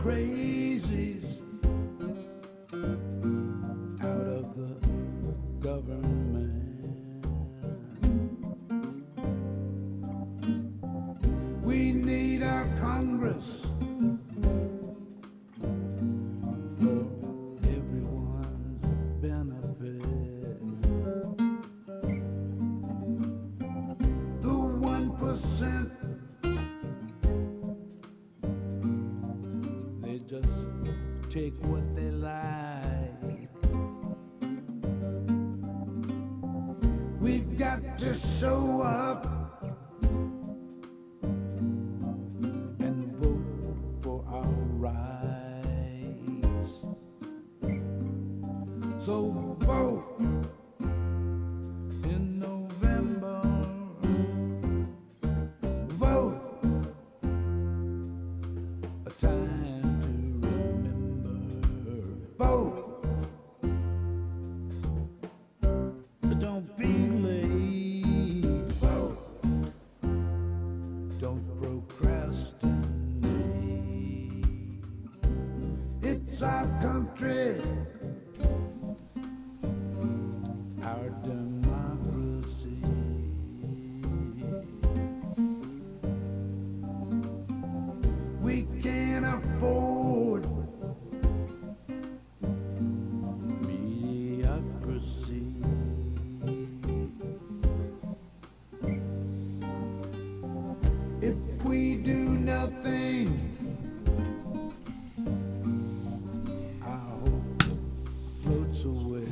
crazies out of the government. We need our Congress for everyone's benefit. The 1%, they just take what they like. We've got to show up and vote for our rights. So vote in November. Vote, a time to remember. Vote, but don't be late. Vote, don't procrastinate. It's our country, our democracy. We can't afford mediocrity. If we do nothing, our hope floats away.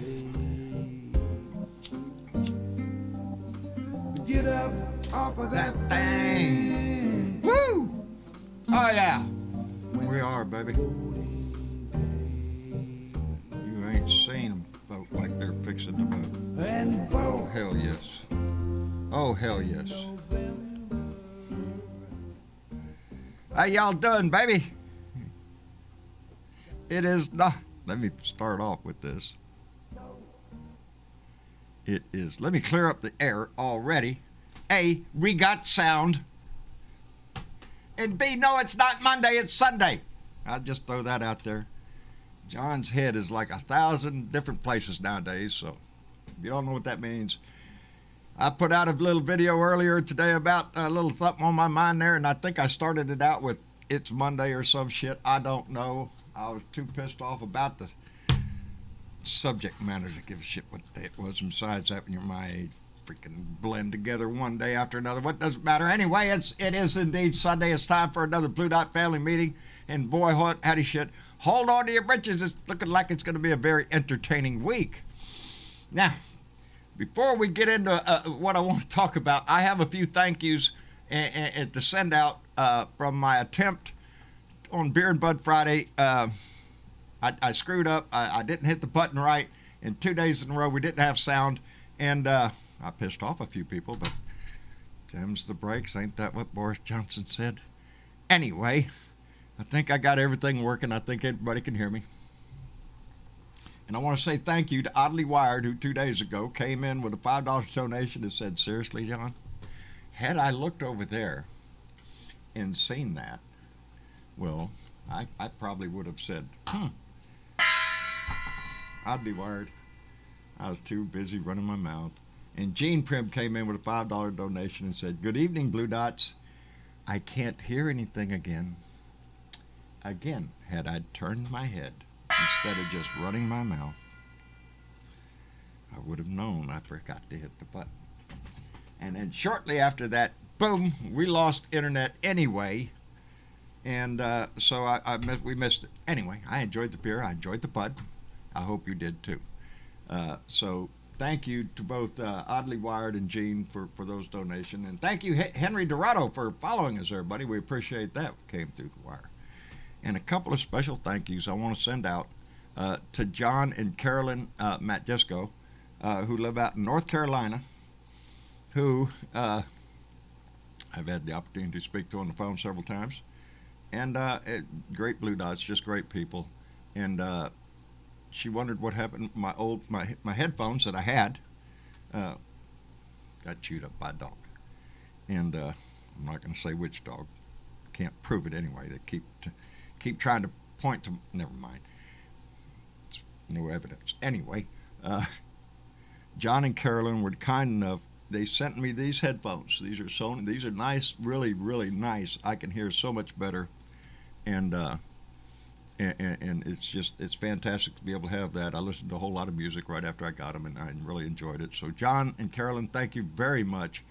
Get up off of that thing. Woo! Oh, yeah. We are, baby. You ain't seen them vote like they're fixing to vote. And Oh, vote. hell yes. Oh, hell yes. How y'all doing, baby? It is not. Let me start off with this. It is. Let me clear up the air already. A, we got sound. And B, no, it's not Monday, it's Sunday. I'll just throw that out there. John's head is like 1,000 different places nowadays, so if you don't know what that means. I put out a little video earlier today about a little something on my mind there, and I think I started it out with it's Monday or some shit. I don't know. I was too pissed off about the subject matter to give a shit what day it was. And besides that, when you're my age, freaking blend together one day after another. What does it matter? Anyway, it is indeed Sunday. It's time for another Blue Dot family meeting. And boy, howdy shit. Hold on to your britches. It's looking like it's going to be a very entertaining week. Now, before we get into what I want to talk about, I have a few thank yous to send out from my attempt on Beer and Bud Friday. I screwed up. I didn't hit the button right. And 2 days in a row, we didn't have sound. And I pissed off a few people, but them's the breaks. Ain't that what Boris Johnson said? Anyway, I think I got everything working. I think everybody can hear me. And I want to say thank you to Oddly Wired, who 2 days ago came in with a $5 donation and said, seriously, John, had I looked over there and seen that, well, I probably would have said, Oddly Wired. I was too busy running my mouth. And Gene Prim came in with a $5 donation and said, good evening, Blue Dots. I can't hear anything again. Again, had I turned my head instead of just running my mouth, I would have known I forgot to hit the button. And then shortly after that, boom, we lost internet anyway. And so we missed it. Anyway, I enjoyed the beer. I enjoyed the bud. I hope you did too. So thank you to both Oddly Wired and Gene for those donations. And thank you, Henry Dorado, for following us, everybody. We appreciate that. Came through the wire. And a couple of special thank yous I want to send out to John and Carolyn Matjesco, who live out in North Carolina, who I've had the opportunity to speak to on the phone several times. And great Blue Dots, just great people. And she wondered what happened. My headphones that I had got chewed up by a dog. And I'm not going to say which dog. Can't prove it anyway. They keep trying to point to, never mind. It's no evidence. Anyway, John and Carolyn were kind enough. They sent me these headphones. These are Sony. These are nice, really, really nice. I can hear so much better, and it's fantastic to be able to have that. I listened to a whole lot of music right after I got them, and I really enjoyed it. So John and Carolyn, thank you very much.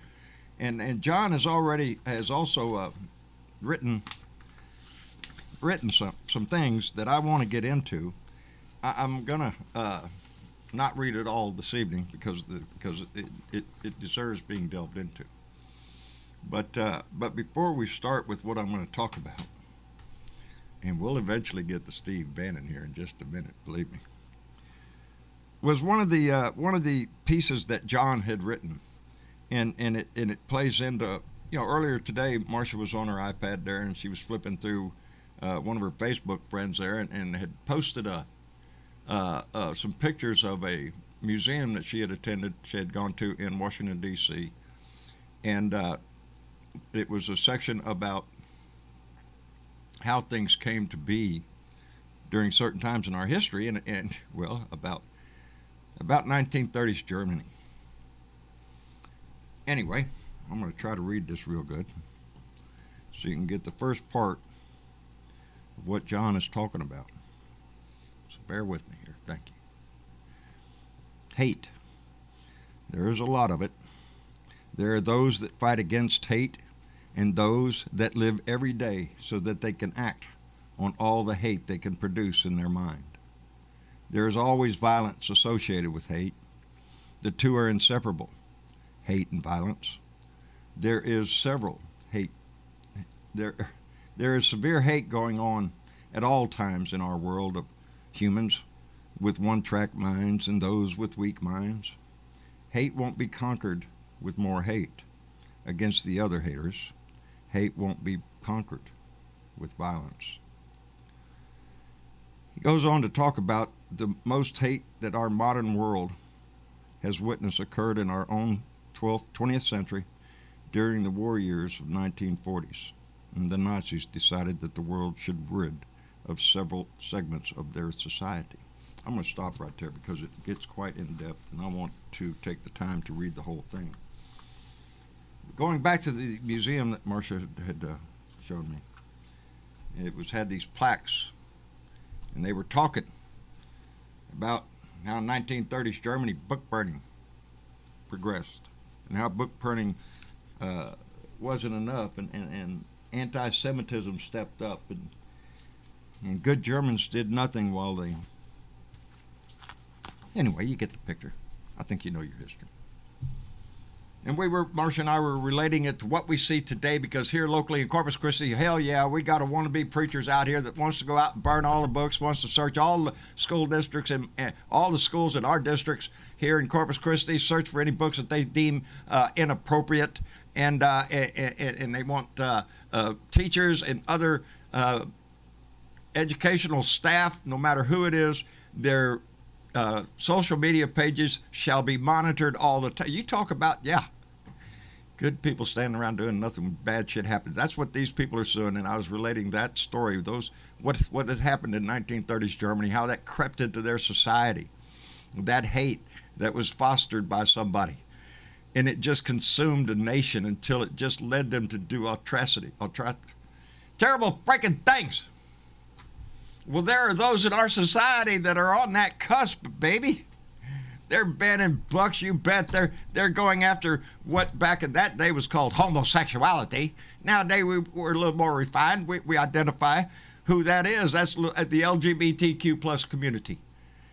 And John has also written some things that I want to get into. I'm gonna not read it all this evening because it deserves being delved into. But before we start with what I'm going to talk about, and we'll eventually get to Steve Bannon here in just a minute, believe me, was one of the pieces that John had written, and it plays into, earlier today Marcia was on her iPad there and she was flipping through one of her Facebook friends there and had posted some pictures of a museum that she had gone to in Washington, D.C. And it was a section about how things came to be during certain times in our history, and about 1930s Germany. Anyway, I'm going to try to read this real good so you can get the first part of what John is talking about. So bear with me here. Thank you. Hate. There is a lot of it. There are those that fight against hate and those that live every day so that they can act on all the hate they can produce in their mind. There is always violence associated with hate. The two are inseparable, hate and violence. There is several hate. There is severe hate going on at all times in our world of humans with one-track minds and those with weak minds. Hate won't be conquered with more hate against the other haters. Hate won't be conquered with violence. He goes on to talk about the most hate that our modern world has witnessed occurred in our own 20th century during the war years of 1940s. And the Nazis decided that the world should rid of several segments of their society. I'm going to stop right there because it gets quite in-depth, and I want to take the time to read the whole thing. Going back to the museum that Marcia had showed me, it had these plaques, and they were talking about how in 1930s Germany book burning progressed, and how book burning wasn't enough, and anti-Semitism stepped up, and good Germans did nothing while they... Anyway, you get the picture. I think you know your history. And Marcia and I were relating it to what we see today, because here locally in Corpus Christi, hell yeah, we got a wannabe preachers out here that wants to go out and burn all the books, wants to search all the school districts and all the schools in our districts here in Corpus Christi, search for any books that they deem inappropriate, and they want teachers and other educational staff, no matter who it is, their social media pages shall be monitored all the time. You talk about, good people standing around doing nothing, bad shit happens. That's what these people are doing, and I was relating that story, what had happened in 1930s Germany, how that crept into their society, that hate that was fostered by somebody, and it just consumed a nation until it just led them to do terrible freaking things. Well, there are those in our society that are on that cusp, baby. They're banning books, you bet. They're going after what back in that day was called homosexuality. Nowadays, we're a little more refined. We identify who that is. That's the LGBTQ plus community.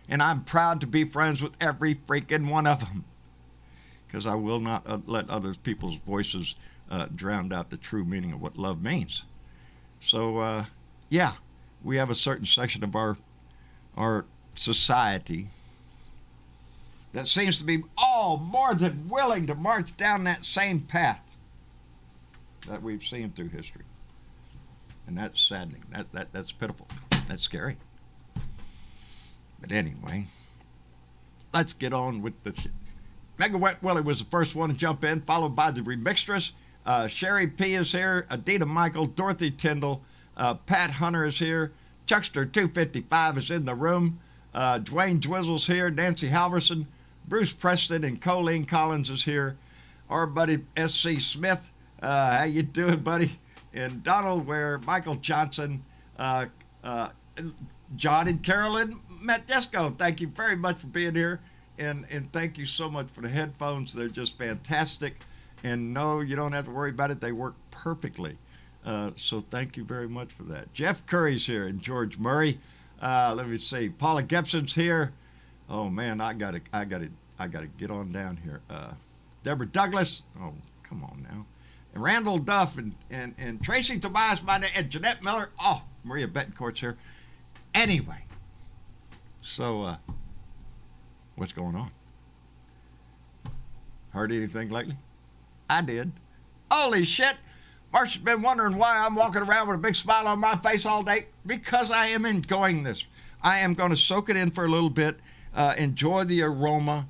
And I'm proud to be friends with every freaking one of them, because I will not let other people's voices drown out the true meaning of what love means. So, we have a certain section of our society that seems to be all more than willing to march down that same path that we've seen through history. And that's saddening. That's pitiful. That's scary. But anyway, let's get on with this. Mega Wet Willie was the first one to jump in, followed by the remixtress. Sherry P is here, Adina Michael, Dorothy Tyndall, Pat Hunter is here, Chuckster 255 is in the room. Dwayne Dwizzle's here. Nancy Halverson. Bruce Preston and Colleen Collins is here. Our buddy S.C. Smith. How you doing, buddy? And Donald Ware, Michael Johnson, John and Carolyn Metjesco. Thank you very much for being here. And thank you so much for the headphones. They're just fantastic. And no, you don't have to worry about it. They work perfectly. So thank you very much for that. Jeff Curry's here and George Murray. Let me see. Paula Gibson's here. Oh man, I gotta get on down here. Deborah Douglas. Oh, come on now. And Randall Duff and Tracy Tobias and Jeanette Miller. Oh, Maria Betancourt's here. Anyway, so what's going on? Heard anything lately? I did. Holy shit! Marcia's been wondering why I'm walking around with a big smile on my face all day. Because I am enjoying this. I am going to soak it in for a little bit, enjoy the aroma,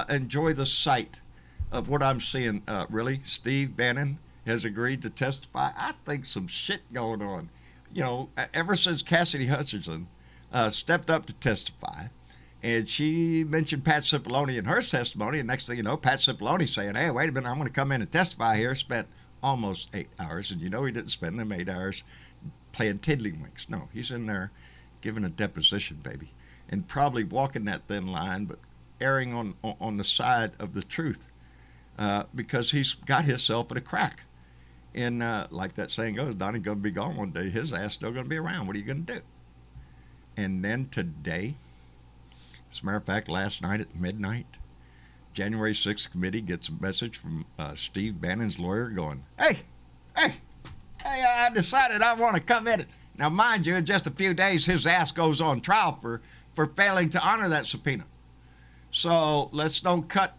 enjoy the sight of what I'm seeing. Really, Steve Bannon has agreed to testify. I think some shit going on. You know, ever since Cassidy Hutchinson stepped up to testify, and she mentioned Pat Cipollone in her testimony, and next thing you know, Pat Cipollone saying, hey, wait a minute, I'm going to come in and testify here. Spent almost 8 hours, and you know he didn't spend them 8 hours playing tiddlywinks. No, he's in there giving a deposition, baby, and probably walking that thin line, but erring on the side of the truth, because he's got himself at a crack. And like that saying goes, Donnie's going to be gone one day. His ass still going to be around. What are you going to do? And then today, as a matter of fact, last night at midnight, January 6th committee gets a message from Steve Bannon's lawyer going, hey, I decided I want to come in. Now, mind you, in just a few days, his ass goes on trial for failing to honor that subpoena. So let's don't cut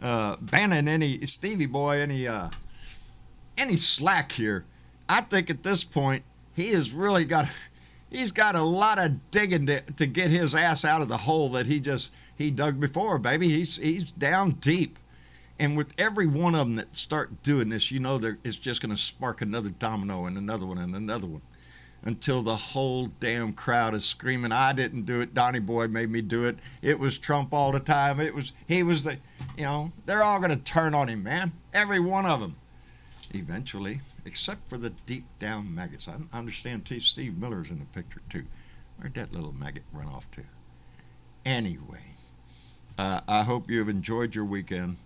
Bannon, Stevie boy, any slack here. I think at this point he has really he's got a lot of digging to get his ass out of the hole that he dug before, baby. He's down deep, and with every one of them that start doing this, you know, it's just going to spark another domino and another one and another one, until the whole damn crowd is screaming, I didn't do it, Donnie Boy made me do it, it was Trump all the time, he was the, you know, they're all going to turn on him, man, every one of them, eventually, except for the deep down maggots. I understand Steve Miller's in the picture too. Where'd that little maggot run off to? Anyway, I hope you have enjoyed your weekend.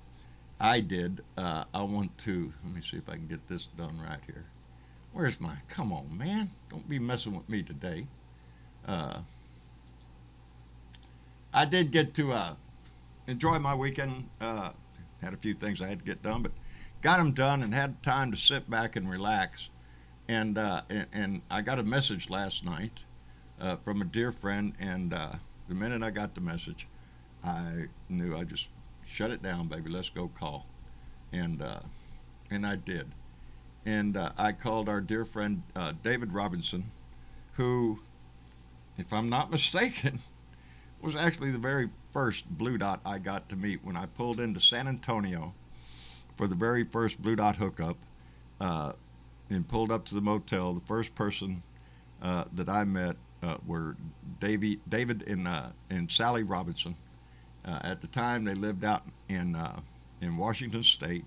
I did. I want to, let me see if I can get this done right here. Where's my, come on, man. Don't be messing with me today. I did get to enjoy my weekend. Had a few things I had to get done, but got them done and had time to sit back and relax. And I got a message last night from a dear friend, and the minute I got the message, I knew I just shut it down, baby. Let's go call. And I did. And I called our dear friend David Robinson, who, if I'm not mistaken, was actually the very first Blue Dot I got to meet when I pulled into San Antonio for the very first Blue Dot hookup, and pulled up to the motel. The first person that I met were David and Sally Robinson. At the time, they lived out in Washington State,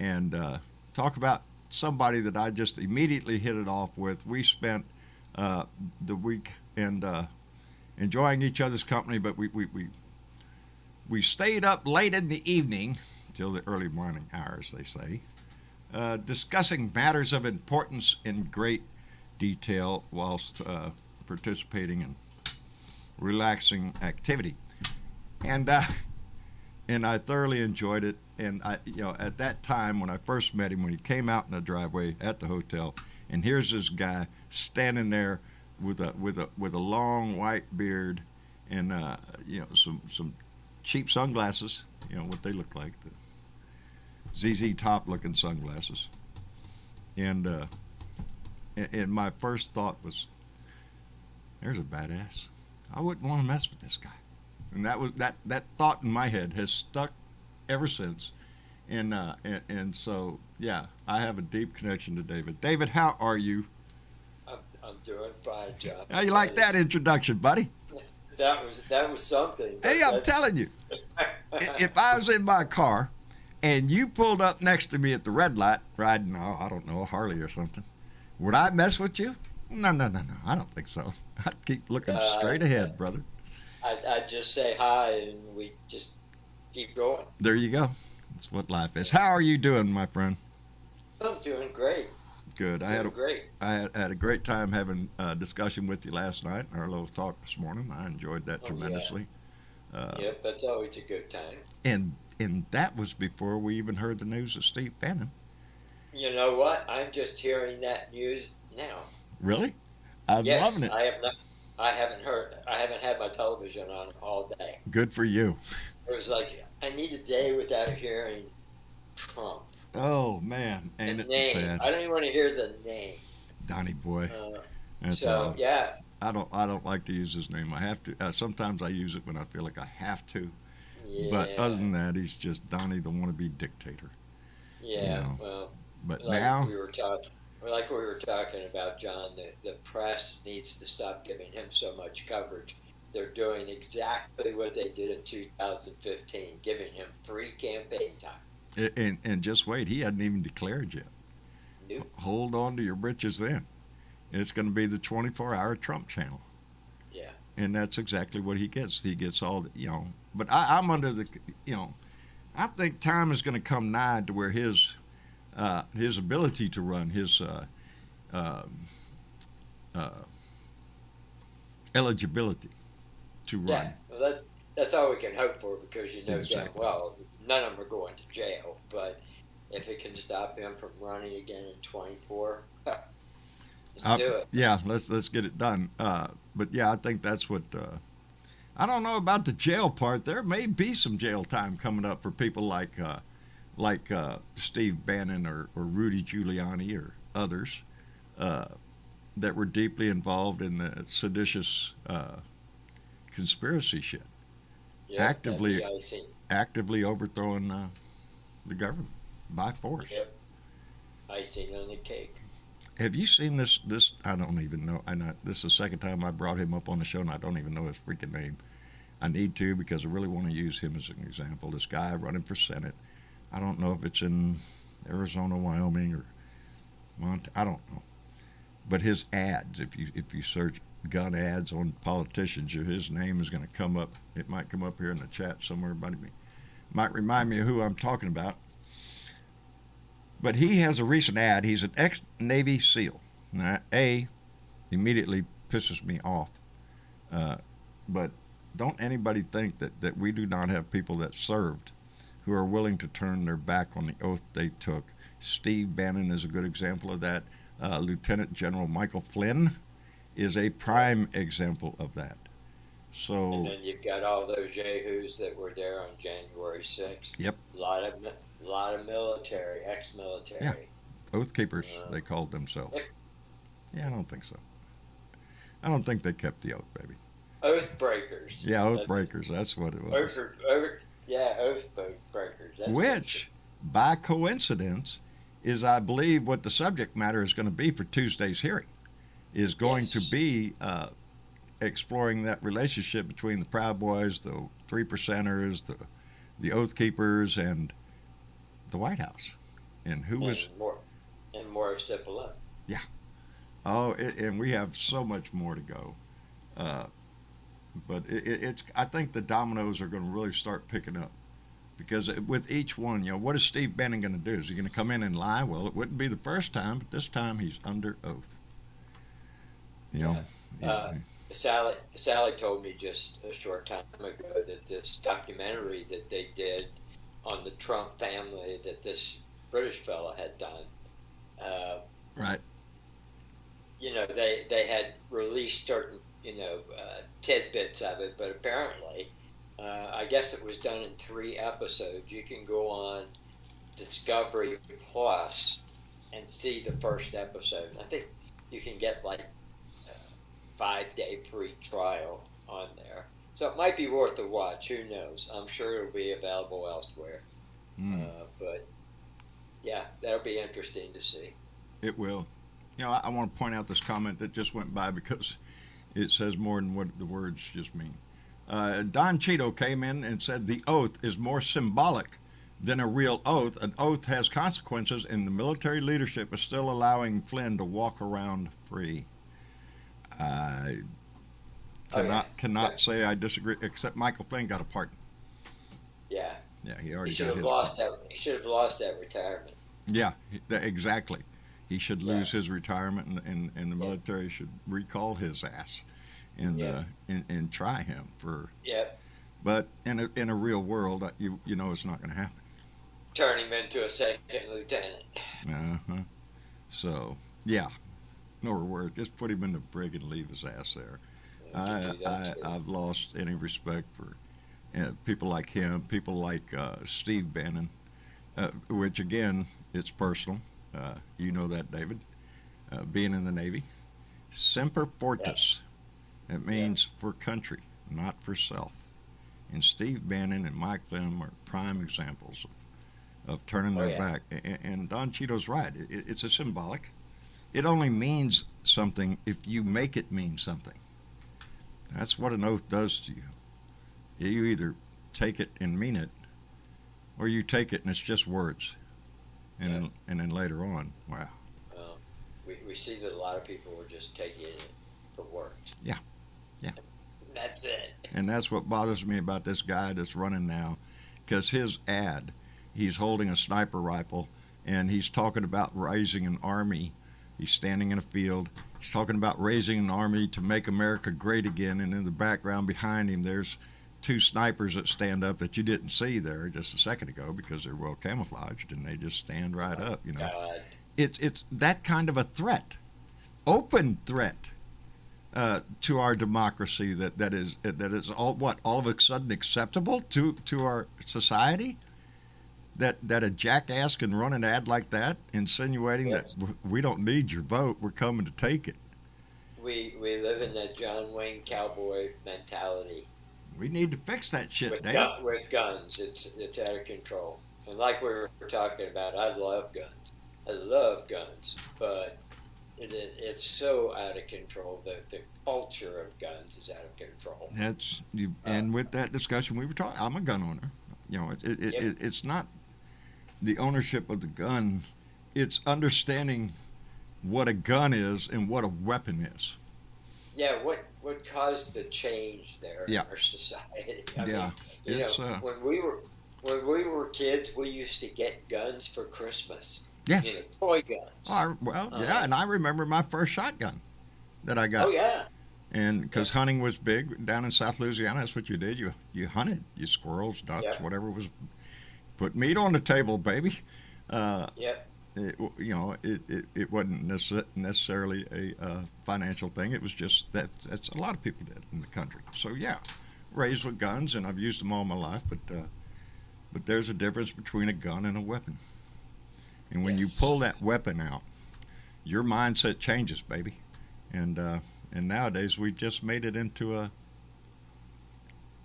and talk about somebody that I just immediately hit it off with. We spent the week and enjoying each other's company, but we stayed up late in the evening till the early morning hours, they say, discussing matters of importance in great detail whilst participating in relaxing activity. And I thoroughly enjoyed it. And at that time when I first met him, when he came out in the driveway at the hotel, and here's this guy standing there with a long white beard and some cheap sunglasses, what they look like, the ZZ Top looking sunglasses, and my first thought was, there's a badass. I wouldn't want to mess with this guy. And that thought in my head has stuck ever since, and so yeah, I have a deep connection to David. David, how are you? I'm doing fine, John. How you like that introduction, buddy? That was something. Hey, I'm telling you, if I was in my car and you pulled up next to me at the red light riding, I don't know, a Harley or something, would I mess with you? No. I don't think so. I'd keep looking straight ahead, brother. I'd just say hi and we just keep going. There you go. That's what life is. How are you doing, my friend? I'm doing great. Good. I had a great time having a discussion with you last night, our little talk this morning. I enjoyed that tremendously. Yeah. Yep, that's always a good time. And that was before we even heard the news of Steve Bannon. You know what? I'm just hearing that news now. Really? I'm loving it. I haven't had my television on all day. Good for you. It was like I need a day without hearing Trump. Oh man, and it's sad. I don't even want to hear the name. Donnie boy. Yeah. I don't like to use his name. I have to. Sometimes I use it when I feel like I have to. Yeah. But other than that, he's just Donnie, the wannabe dictator. Yeah. You know? Well. But like now. we were talking about, John, the press needs to stop giving him so much coverage. They're doing exactly what they did in 2015, giving him free campaign time. And just wait, he hadn't even declared yet. Nope. Hold on to your britches then. It's going to be the 24-hour Trump channel. Yeah. And that's exactly what he gets. He gets all the, But I'm under the, I think time is going to come nigh to where his ability to run, his eligibility to run. Yeah, well, that's all we can hope for, because damn Exactly. well none of them are going to jail. But if it can stop him from running again in 24, let's do it. Yeah, let's get it done. But yeah, I think that's what. I don't know about the jail part. There may be some jail time coming up for people like Steve Bannon or Rudy Giuliani or others that were deeply involved in the seditious conspiracy shit, actively overthrowing the government by force. Yep. Icing on the cake. Have you seen this? I don't even know. This is the second time I brought him up on the show, and I don't even know his freaking name. I need to, because I really want to use him as an example. This guy running for Senate. I don't know if it's in Arizona, Wyoming, or Montana. I don't know. But his ads, if you search gun ads on politicians, his name is going to come up. It might come up here in the chat somewhere. Might remind me of who I'm talking about. But he has a recent ad. He's an ex-Navy SEAL. Now, immediately pisses me off. But don't anybody think that we do not have people that served who are willing to turn their back on the oath they took. Steve Bannon is a good example of that. Lieutenant General Michael Flynn is a prime example of that. So, and then you've got all those yahoos that were there on January 6th. Yep. A lot of military, ex-military. Yeah. Oath keepers, they called themselves. Yep. Yeah, I don't think so. I don't think they kept the oath, baby. Oath breakers. Yeah, oath breakers. That's what it was. Oath breakers. That's Which, by coincidence, is, I believe, what the subject matter is going to be for Tuesday's hearing, is going to be exploring that relationship between the Proud Boys, the 3%ers, the Oath Keepers, and the White House. And who was... more of Cipolletti. Yeah. Oh, and we have so much more to go. But it's. I think the dominoes are going to really start picking up, because with each one, what is Steve Bannon going to do? Is he going to come in and lie? Well, it wouldn't be the first time, but this time he's under oath. Sally told me just a short time ago that this documentary that they did on the Trump family that this British fella had done. Right. They had released certain tidbits of it, but apparently, I guess it was done in 3 episodes. You can go on Discovery Plus and see the first episode. And I think you can get like a 5-day free trial on there. So it might be worth a watch. Who knows? I'm sure it'll be available elsewhere. But yeah, that'll be interesting to see. It will. I want to point out this comment that just went by because it says more than what the words just mean. Don Cheeto came in and said the oath is more symbolic than a real oath. An oath has consequences, and the military leadership is still allowing Flynn to walk around free. I cannot say I disagree, except Michael Flynn got a pardon. Yeah. Yeah, he already He should got have his lost that. He should have lost that retirement. Yeah, exactly. He should lose his retirement, and the military should recall his ass and try him for. Yep. But in a real world, you know it's not going to happen. Turn him into a second lieutenant. Uh-huh. So, yeah. No word. Just put him in the brig and leave his ass there. I've lost any respect for people like him, people like Steve Bannon, which, again, it's personal. You know that, David. Being in the Navy. Semper Fortis. It means for country, not for self. And Steve Bannon and Mike Flynn are prime examples of turning their back. And Don Cheeto's right. It's a symbolic. It only means something if you make it mean something. That's what an oath does to you. You either take it and mean it, or you take it and it's just words. And then later on, wow. We see that a lot of people are just taking it for words. Yeah. That's it. And that's what bothers me about this guy that's running now, because his ad, he's holding a sniper rifle, and he's talking about raising an army. He's standing in a field. He's talking about raising an army to make America great again, and in the background behind him, there's two snipers that stand up that you didn't see there just a second ago because they're well camouflaged, and they just stand right up. God. It's that kind of a threat, open threat. To our democracy that is all of a sudden acceptable to our society, that a jackass can run an ad like that, insinuating that we don't need your vote, we're coming to take it. We live in that John Wayne cowboy mentality. We need to fix that shit, with guns. It's out of control. And like we were talking about, I love guns, but it's so out of control. The culture of guns is out of control. And with that discussion we were talking, I'm a gun owner. It's not the ownership of the gun. It's understanding what a gun is and what a weapon is. Yeah, what caused the change there in our society? I mean, when we were kids, we used to get guns for Christmas. Yes. Toy guns. And I remember my first shotgun that I got. Oh, yeah. And because hunting was big down in South Louisiana, that's what you did. You hunted. You squirrels, ducks, whatever was. Put meat on the table, baby. It wasn't necessarily a financial thing. It was just that's a lot of people did in the country. So, raised with guns, and I've used them all my life. But there's a difference between a gun and a weapon. And when you pull that weapon out, your mindset changes, baby. And nowadays we just made it into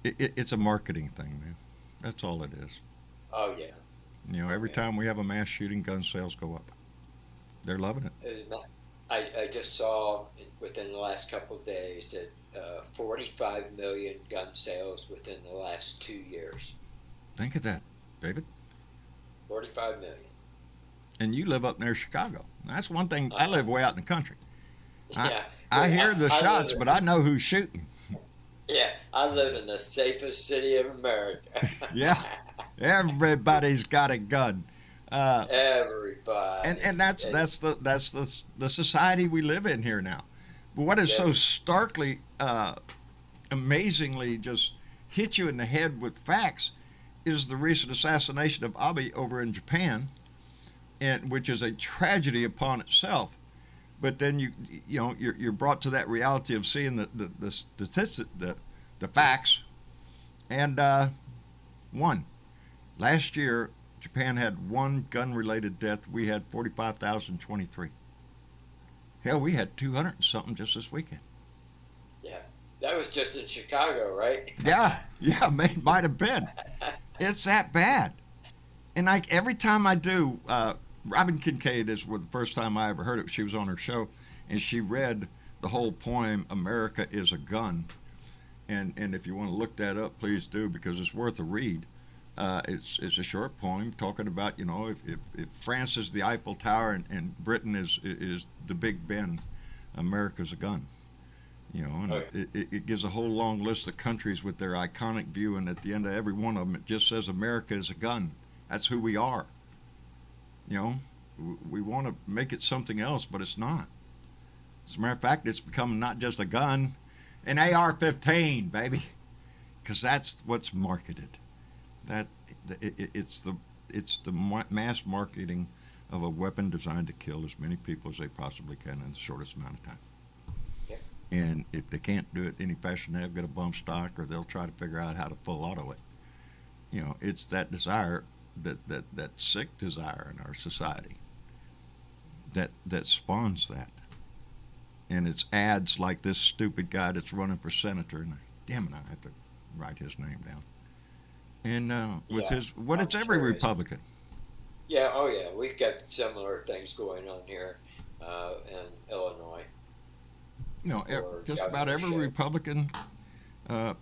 it's a marketing thing, man. That's all it is. Oh yeah. Every time we have a mass shooting, gun sales go up. They're loving it. I just saw within the last couple of days that 45 million gun sales within the last 2 years. Think of that, David. 45 million. And you live up near Chicago. That's one thing. I live way out in the country. I hear the shots, but I know who's shooting. Yeah, I live in the safest city of America. Yeah, everybody's got a gun. Everybody. And that's the society we live in here now. But what is so starkly, amazingly just hit you in the head with facts is the recent assassination of Abe over in Japan. Which is a tragedy upon itself, but then you're brought to that reality of seeing the statistic, the facts, and last year Japan had one gun-related death. We had 45,023. Hell, we had 200 and something just this weekend. Yeah, that was just in Chicago, right? Yeah, might have been. It's that bad, and every time I do. Robin Kincaid is the first time I ever heard it. She was on her show, and she read the whole poem, America is a Gun. And if you want to look that up, please do, because it's worth a read. It's a short poem talking about, if France is the Eiffel Tower and Britain is the Big Ben, America's a gun. And it gives a whole long list of countries with their iconic view, and at the end of every one of them, it just says America is a gun. That's who we are. We want to make it something else, but it's not. As a matter of fact, it's become not just a gun, an AR-15, baby, because that's what's marketed. It's the mass marketing of a weapon designed to kill as many people as they possibly can in the shortest amount of time. Yeah. And if they can't do it any fashion, they'll get a bump stock, or they'll try to figure out how to full auto it. It's that desire, that sick desire in our society that spawns that. And it's ads like this stupid guy that's running for senator, and damn it, I have to write his name down. And it's every Republican. Yeah, oh yeah, we've got similar things going on here in Illinois. Just about every Republican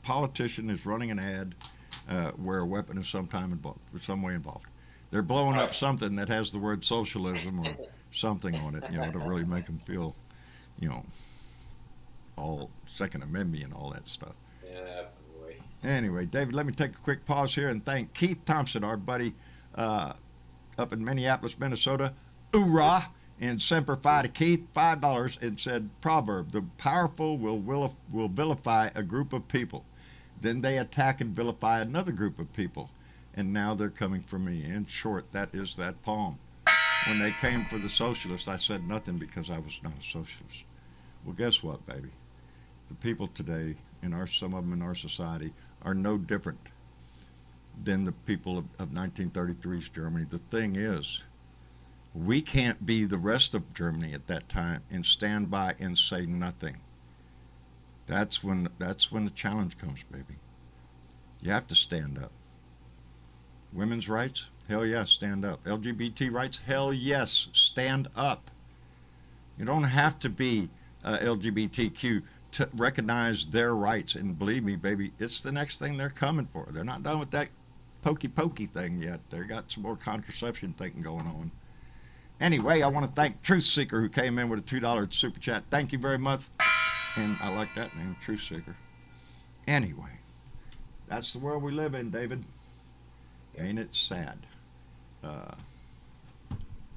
politician is running an ad where a weapon is some way involved. They're blowing up something that has the word socialism or something on it, to really make them feel, all Second Amendment and all that stuff. Yeah, boy. Anyway, David, let me take a quick pause here and thank Keith Thompson, our buddy up in Minneapolis, Minnesota. Oorah! And Semper Fi to Keith, $5, and said, proverb, the powerful will vilify a group of people. Then they attack and vilify another group of people. And now they're coming for me. In short, that is that poem. When they came for the socialists, I said nothing because I was not a socialist. Well, guess what, baby? The people today, some of them in our society, are no different than the people of 1933's Germany. The thing is, we can't be the rest of Germany at that time and stand by and say nothing. That's when the challenge comes, baby. You have to stand up. Women's rights? Hell yes, stand up. LGBT rights? Hell yes, stand up. You don't have to be LGBTQ to recognize their rights. And believe me, baby, it's the next thing they're coming for. They're not done with that pokey thing yet. They got some more contraception thing going on. Anyway, I want to thank Truthseeker, who came in with a $2 super chat. Thank you very much. And I like that name, Truthseeker. Anyway, that's the world we live in, David. Ain't it sad?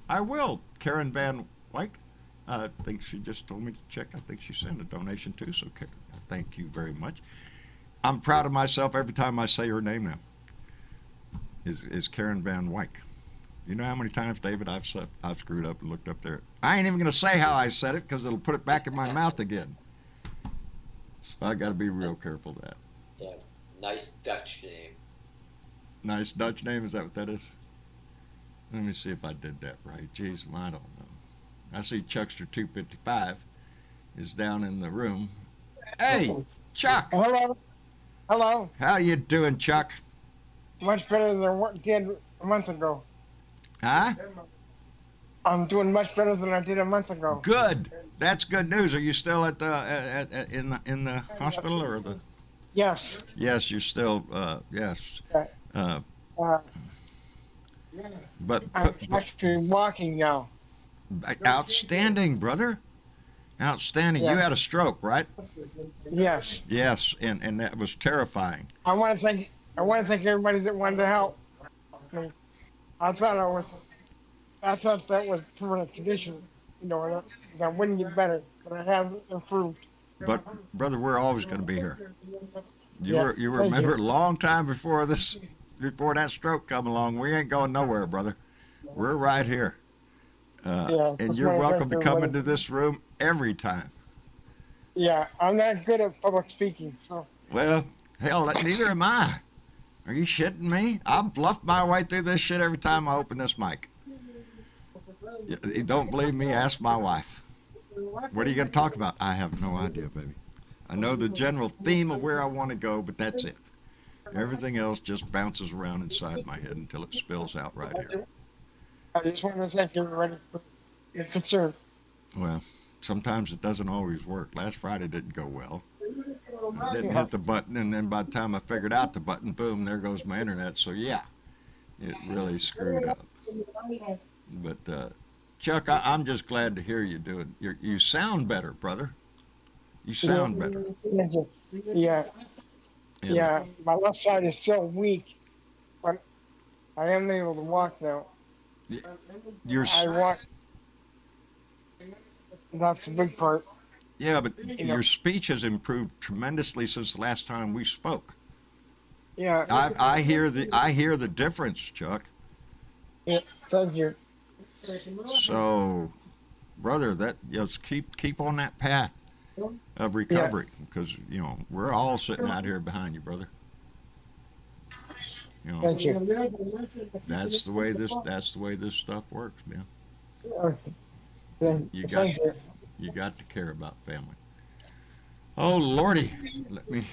I will. Karen Van Wyck, I think she just told me to check. I think she sent a donation too, so Karen, thank you very much. I'm proud of myself every time I say her name now. Is Karen Van Wyck. You know how many times, David, I've screwed up and looked up there. I ain't even going to say how I said it because it'll put it back in my mouth again. So I got to be real careful of that. Yeah, nice Dutch name. Nice Dutch name, is that what that is? Let me see if I did that right. Jeez, I don't know. I see Chuckster 255 is down in the room. Hey, Chuck. Hello. Hello. How you doing, Chuck? Much better than what I did a month ago. Huh? I'm doing much better than I did a month ago. Good. That's good news. Are you still at the in the hospital or the? Yes. Yes, you're still. Yes. But I'm actually walking now. Outstanding, brother. Outstanding. Yeah. You had a stroke, right? Yes. Yes, and that was terrifying. I want to thank everybody that wanted to help me. I thought that was permanent condition, that I wouldn't get better, but I have improved. But brother, we're always going to be here. You were a thank member you. a long time before that stroke come along. We ain't going nowhere, brother. We're right here. And that's you're why I welcome to thank come everybody. into this room every time. Yeah, I'm not good at public speaking, so. Well, hell, neither am I. Are you shitting me? I'll bluff my way through this shit every time I open this mic. You don't believe me? Ask my wife. What are you going to talk about? I have no idea, baby. I know the general theme of where I want to go, but that's it. Everything else just bounces around inside my head until it spills out right here. I just want to thank everybody for your concern. Well, sometimes it doesn't always work. Last Friday didn't go well. I didn't Yeah. hit the button, and then by the time I figured out the button, boom, there goes my internet. So yeah, it really screwed up. But Chuck, I'm just glad to hear you doing. You sound better, brother. You sound better. Yeah, And yeah. My left side is still weak, but I am able to walk now. you're I walk. That's the big part. yeah, but You know. your speech has improved tremendously since the last time we spoke. Yeah. I hear the difference, Chuck. Yeah. Thank you. So, brother, that just keep on that path of Yeah. recovery, because we're all sitting out here behind you, brother. Thank you. That's the way this stuff works, man. You got Thank you. you got to care about family. Oh lordy, let me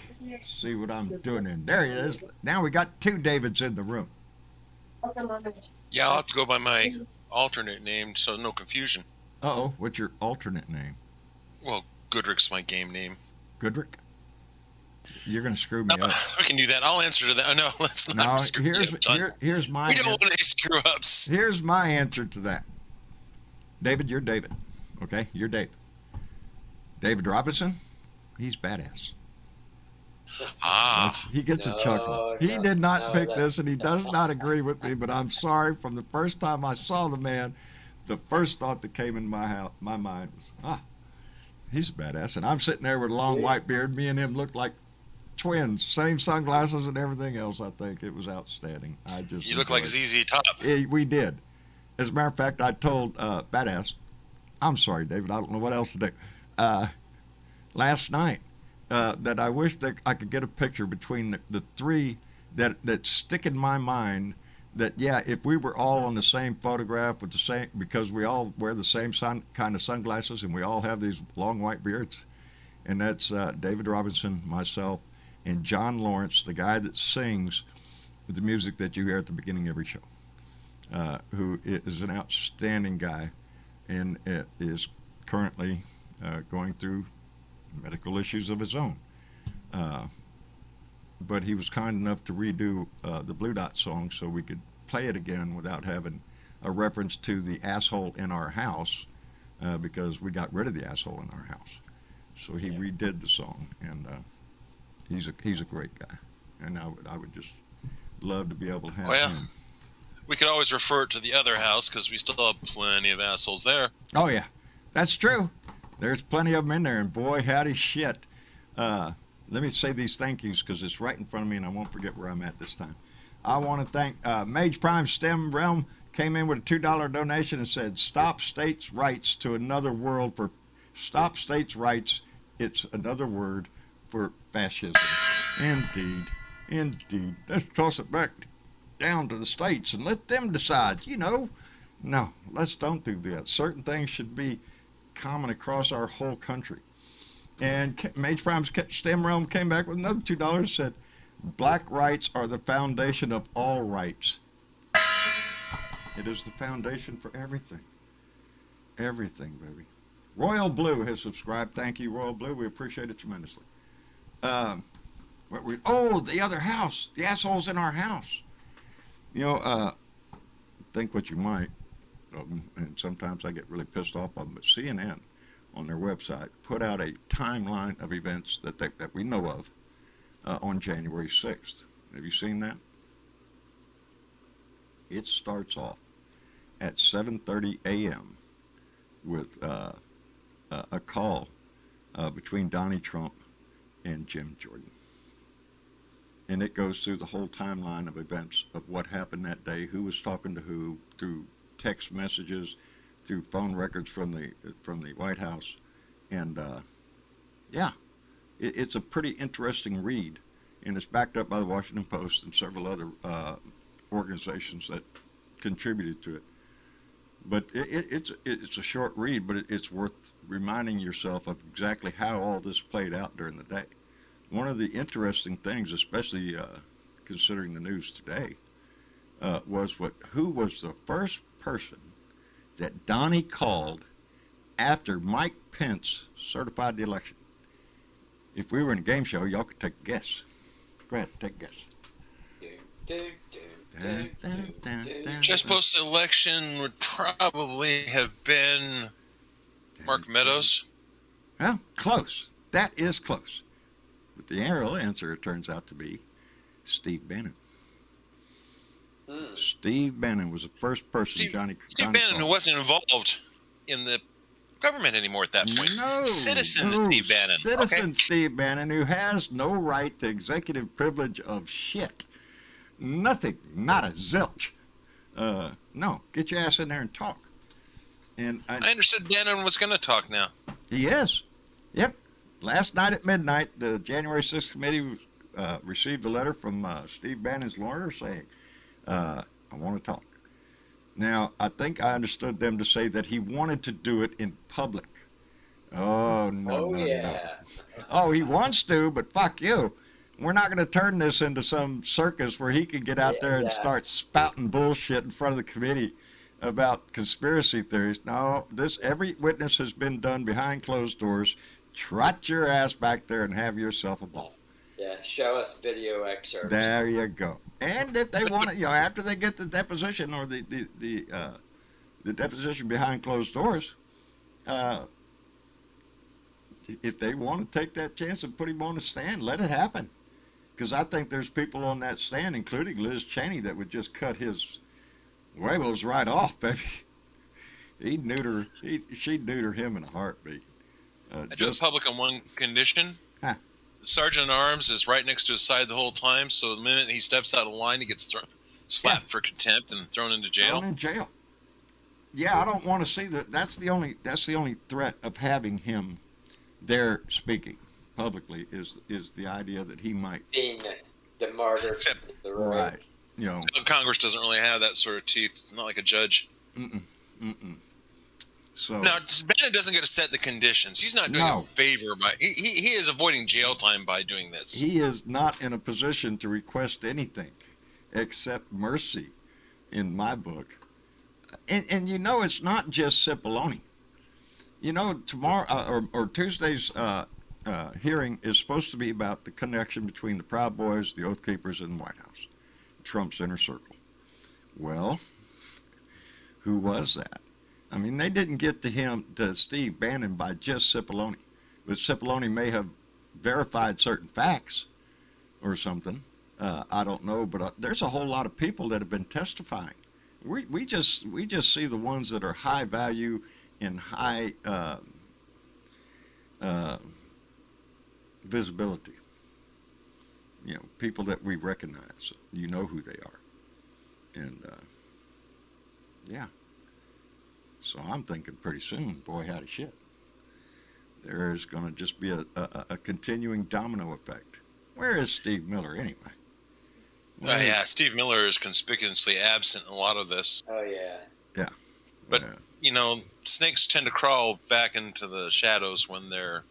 see what I'm doing in there. He is. Now we got two Davids in the room. Yeah, I'll have to go by my alternate name, so no confusion. Uh-oh, what's your alternate name? Well, Goodrick's my game name. Goodrick? You're gonna screw me up. We can do that. I'll answer to that. Oh, no, let's not No, screw you up, John. here's my We don't want any screw-ups. here's my answer to that. David, you're David. Okay, you're David. David Robinson, he's badass. He gets a chuckle. He did not pick this, and he does not agree with me. But I'm sorry. From the first time I saw the man, the first thought that came in my mind was, he's a badass. And I'm sitting there with a long white beard. Me and him looked like twins, same sunglasses and everything else. I think it was outstanding. You look like ZZ Top. We did. As a matter of fact, I told Badass, I'm sorry, David, I don't know what else to do. Last night, that I wish that I could get a picture between the three that stick in my mind. That if we were all on the same photograph with the same, because we all wear the same kind of sunglasses and we all have these long white beards, and that's David Robinson, myself, and John Lawrence, the guy that sings the music that you hear at the beginning of every show, who is an outstanding guy and is currently going through medical issues of his own. But he was kind enough to redo the Blue Dot song so we could play it again without having a reference to the asshole in our house, because we got rid of the asshole in our house. So he redid the song, and he's a great guy, and I would just love to be able to have him. We could always refer it to the other house because we still have plenty of assholes there. Oh yeah, that's true. There's plenty of them in there, and boy, howdy shit. Let me say these thank yous because it's right in front of me, and I won't forget where I'm at this time. I want to thank Mage Prime STEM Realm, came in with a $2 donation and said, "Stop states' rights to another world for stop states' rights. It's another word for fascism." Indeed, indeed. Let's toss it back down to the states and let them decide. No, let's don't do that. Certain things should be common across our whole country. And Mage Prime's STEM Realm came back with another $2, said, "Black rights are the foundation of all rights." It is the foundation for everything. Everything, baby. Royal Blue has subscribed. Thank you, Royal Blue. We appreciate it tremendously. The other house. The assholes in our house. Think what you might. And sometimes I get really pissed off of them, but CNN on their website put out a timeline of events that we know of on January 6th. Have you seen that? It starts off at 7:30 a.m. with a call between Donnie Trump and Jim Jordan. And it goes through the whole timeline of events of what happened that day, who was talking to who, through text messages, through phone records from the White House, and it's a pretty interesting read, and it's backed up by the Washington Post and several other organizations that contributed to it. But it's a short read, but it's worth reminding yourself of exactly how all this played out during the day. One of the interesting things, especially considering the news today, was who was the first person that Donnie called after Mike Pence certified the election. If we were in a game show, y'all could take a guess. Go ahead, take a guess. Just post-election would probably have been Mark Meadows. Well, close. That is close. But the real answer, it turns out to be Steve Bannon. Steve Bannon was the first person Johnny Bannon, called. who wasn't involved in the government anymore at that point. Citizen Steve Bannon. Citizen Steve Bannon, who has no right to executive privilege of shit. Nothing. Not a zilch. No, get your ass in there and talk. And I understood Bannon was going to talk now. He is. Yep. Last night at midnight, the January 6th committee received a letter from Steve Bannon's lawyer saying, I want to talk. Now, I think I understood them to say that he wanted to do it in public. Oh, no. Oh, he wants to, but fuck you. We're not going to turn this into some circus where he can get out there and start spouting bullshit in front of the committee about conspiracy theories. No, every witness has been done behind closed doors. Trot your ass back there and have yourself a ball. Yeah, show us video excerpts. There you go. And if they want it, after they get the deposition or the deposition behind closed doors, if they want to take that chance and put him on the stand, let it happen. Because I think there's people on that stand, including Liz Cheney, that would just cut his huevos right off, baby. She'd neuter him in a heartbeat. I do the public on one condition. The sergeant at arms is right next to his side the whole time, so the minute he steps out of line, he gets slapped for contempt and thrown into jail. Thrown in jail. Yeah, I don't want to see that. That's the only threat of having him there speaking publicly is the idea that he might being the martyr. Right. Congress doesn't really have that sort of teeth. Not like a judge. So now Bannon doesn't get to set the conditions. He's not doing a favor by he is avoiding jail time by doing this. He is not in a position to request anything except mercy, in my book. And it's not just Cipollone. Tomorrow or Tuesday's hearing is supposed to be about the connection between the Proud Boys, the Oath Keepers, and the White House, Trump's inner circle. Well, who was that? I mean, they didn't get to Steve Bannon by just Cipollone, but Cipollone may have verified certain facts or something. I don't know, but there's a whole lot of people that have been testifying. We just see the ones that are high value and high visibility. People that we recognize. You know who they are, and So I'm thinking pretty soon, boy, howdy shit, there's going to just be a continuing domino effect. Where is Steve Miller anyway? Steve Miller is conspicuously absent in a lot of this. Oh, yeah. Yeah. But, snakes tend to crawl back into the shadows when they're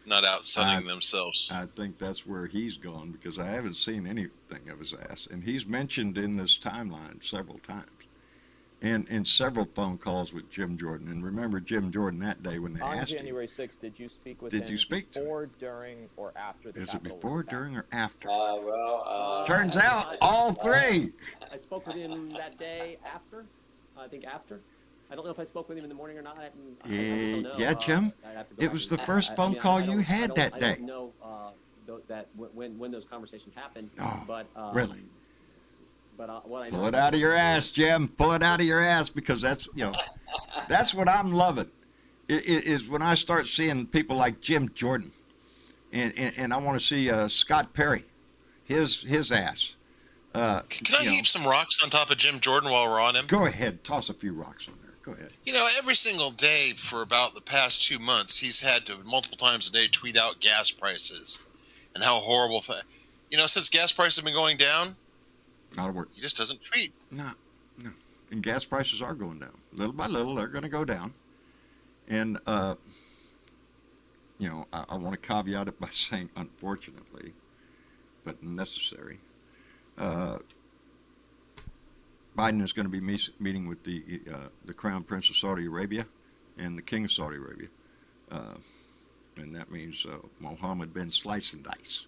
not out sunning themselves. I think that's where he's gone because I haven't seen anything of his ass. And he's mentioned in this timeline several times. And in several phone calls with Jim Jordan. And remember Jim Jordan that day when they asked him. On January 6th, did you speak with him before, during, or after the Is it Capitol before, during, or after? Turns out, all three. I spoke with him that day after. I think after. I don't know if I spoke with him in the morning or not. I don't know. Yeah, Jim. It was the first phone call you had that day. I don't know that when those conversations happened. Oh, but really? But what I pull it out of your ass, Jim. Pull it out of your ass because that's that's what I'm loving. Is when I start seeing people like Jim Jordan, and I want to see Scott Perry, his ass. Can I heap some rocks on top of Jim Jordan while we're on him? Go ahead, toss a few rocks on there. Go ahead. Every single day for about the past 2 months, he's had to multiple times a day tweet out gas prices and how horrible. Since gas prices have been going down. Not a word. He just doesn't tweet. No. And gas prices are going down. Little by little, they're going to go down. And, I want to caveat it by saying unfortunately, but necessary. By Biden is going to be meeting with the Crown Prince of Saudi Arabia and the King of Saudi Arabia, and that means Mohammed bin Slice and Dice.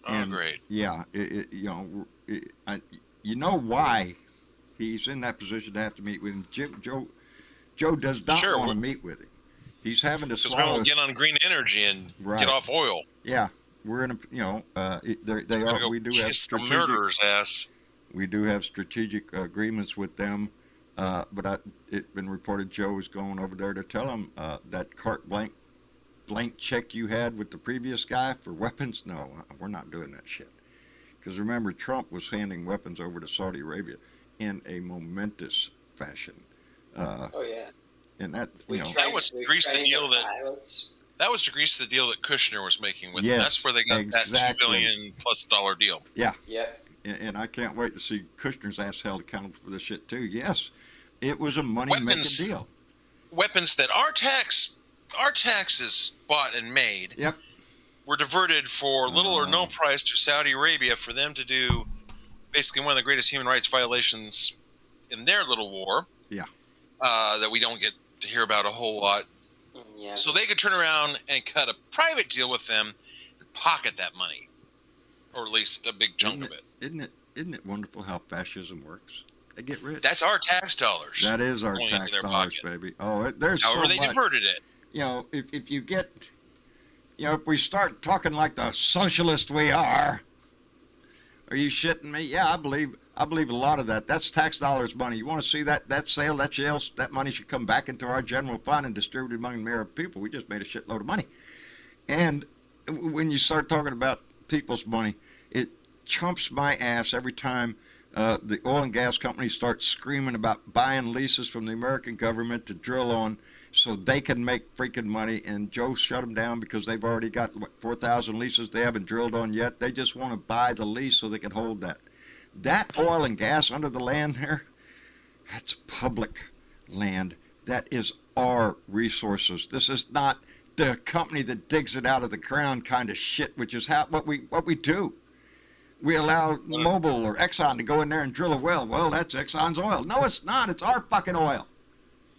And, great. Yeah, you know why he's in that position to have to meet with him. Joe does not want to meet with him. He's having to because swallow. we won't get on green energy and get off oil. Yeah, we're in a they are. We do have strategic murderer's ass. We do have strategic agreements with them, but it's been reported Joe is going over there to tell him that carte blank check you had with the previous guy for weapons. No, we're not doing that shit. Because remember, Trump was handing weapons over to Saudi Arabia in a momentous fashion. Oh yeah. And that that was to grease the deal that was to grease the deal that Kushner was making with them. That's where they got that $2 billion plus deal. Yeah. Yep. And I can't wait to see Kushner's ass held accountable for this shit too. Yes, it was a money-making deal. Weapons that our taxes bought and made. Yep. Were diverted for little or no price to Saudi Arabia for them to do basically one of the greatest human rights violations in their little war. Yeah. That we don't get to hear about a whole lot. Yeah. So they could turn around and cut a private deal with them and pocket that money, or at least a big chunk of it. Isn't it wonderful how fascism works? They get rich. That's our tax dollars. That is our tax dollars, baby. Oh, there's however so they much. diverted it. If you get, if we start talking like the socialist we are you shitting me? Yeah, I believe a lot of that. That's tax dollars money. You want to see that sale, that money should come back into our general fund and distributed among the American people. We just made a shitload of money. And when you start talking about people's money, it chumps my ass every time the oil and gas companies start screaming about buying leases from the American government to drill on so they can make freaking money, and Joe shut them down because they've already got 4,000 leases they haven't drilled on yet. They just want to buy the lease so they can hold that. That oil and gas under the land there, that's public land. That is our resources. This is not the company that digs it out of the ground kind of shit, which is what we do. We allow Mobil or Exxon to go in there and drill a well. Well, that's Exxon's oil. No, it's not. It's our fucking oil.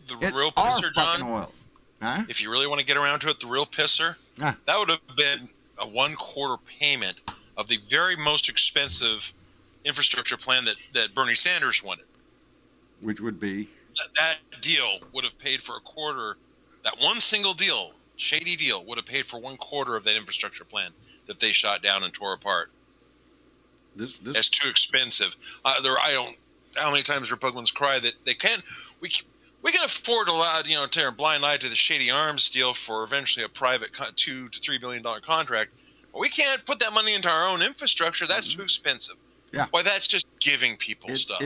The real pisser, John, oil. Huh? If you really want to get around to it, the real pisser, that would have been a 1/4 payment of the very most expensive infrastructure plan that Bernie Sanders wanted. Which would be? That deal would have paid for 1/4. That one single deal, shady deal, would have paid for 1/4 of that infrastructure plan that they shot down and tore apart. That's too expensive. How many times Republicans cry that they can't. We can afford to tear a blind eye to the shady arms deal for eventually a private $2 to $3 billion contract. But we can't put that money into our own infrastructure. That's too expensive. Yeah. Why, that's just giving people stuff.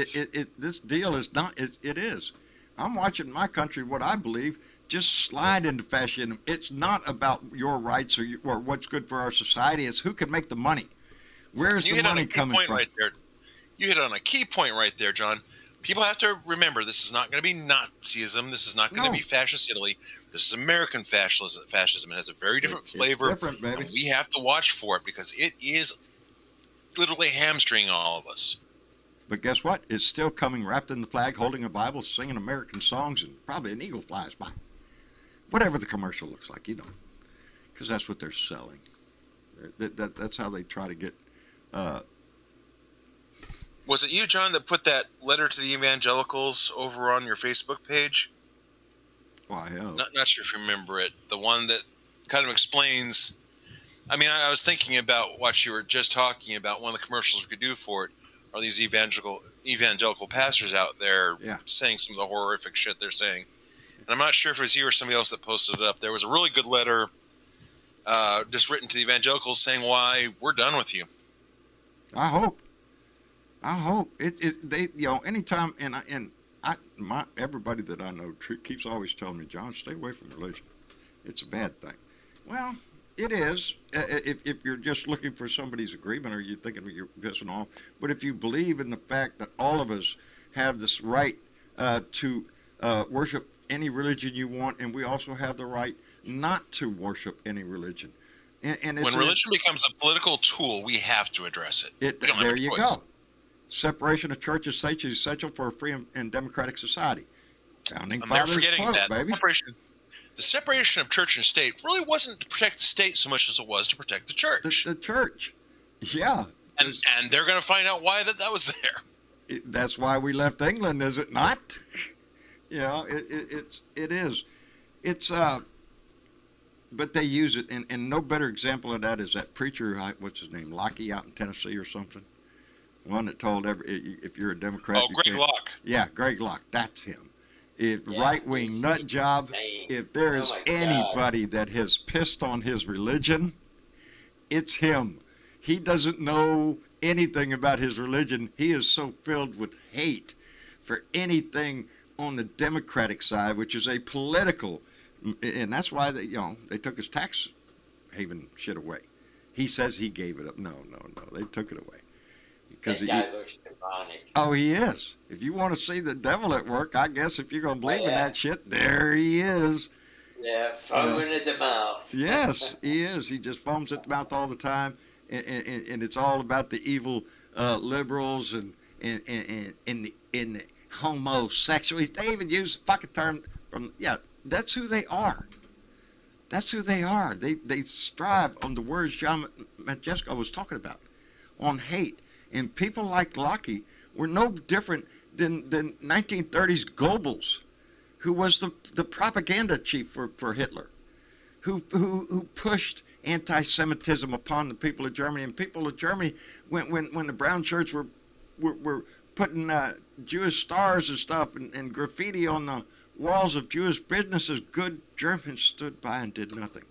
This deal is not. It is. I'm watching my country, what I believe, just slide into fascism. It's not about your rights or what's good for our society. It's who can make the money. Where's the money coming from? Right there. You hit on a key point right there, John. People have to remember this is not going to be Nazism. This is not going to be fascist Italy. This is American fascism. It has a very different flavor. It's different, baby. And we have to watch for it because it is literally hamstringing all of us. But guess what? It's still coming wrapped in the flag, holding a Bible, singing American songs, and probably an eagle flies by. Whatever the commercial looks like, because that's what they're selling. That's how they try to get... Was it you, John, that put that letter to the evangelicals over on your Facebook page? Why, hell. Not sure if you remember it. The one that kind of explains... I mean, I was thinking about what you were just talking about. One of the commercials we could do for it are these evangelical pastors out there saying some of the horrific shit they're saying. And I'm not sure if it was you or somebody else that posted it up. There was a really good letter just written to the evangelicals saying why we're done with you. I hope they anytime everybody that I know keeps always telling me, John, stay away from religion. It's a bad thing. Well, it is if you're just looking for somebody's agreement or you're thinking you're pissing off. But if you believe in the fact that all of us have this right to worship any religion you want, and we also have the right not to worship any religion. And when religion becomes a political tool, we have to address it. There you go. separation of church and state is essential for a free and democratic society. Founding I'm never fathers forgetting quote, that. baby. The separation of church and state really wasn't to protect the state so much as it was to protect the church. The church. Yeah. And they're going to find out why that was there. That's why we left England, is it not? You know, it is. It's but they use it, and no better example of that is that preacher, what's his name, Lockie out in Tennessee or something. One that told if you're a Democrat. Oh, Greg Locke. Yeah, Greg Locke. That's him. Right-wing nut job. If there is anybody that has pissed on his religion, it's him. He doesn't know anything about his religion. He is so filled with hate for anything on the Democratic side, which is a political, and that's why they took his tax haven shit away. He says he gave it up. No, they took it away. Because that guy looks demonic. Oh, he is. If you want to see the devil at work, I guess if you're going to believe in that shit, there he is. Yeah, foaming at the mouth. Yes, he is. He just foams at the mouth all the time, and it's all about the evil liberals and the homosexuals. They even use the fucking term from, that's who they are. That's who they are. They strive on the words John Majesko was talking about, on hate. And people like Lockie were no different than 1930s Goebbels, who was the propaganda chief for Hitler, who pushed anti-Semitism upon the people of Germany. And people of Germany, when the Brown Shirts were putting Jewish stars and stuff and graffiti on the walls of Jewish businesses, good Germans stood by and did nothing.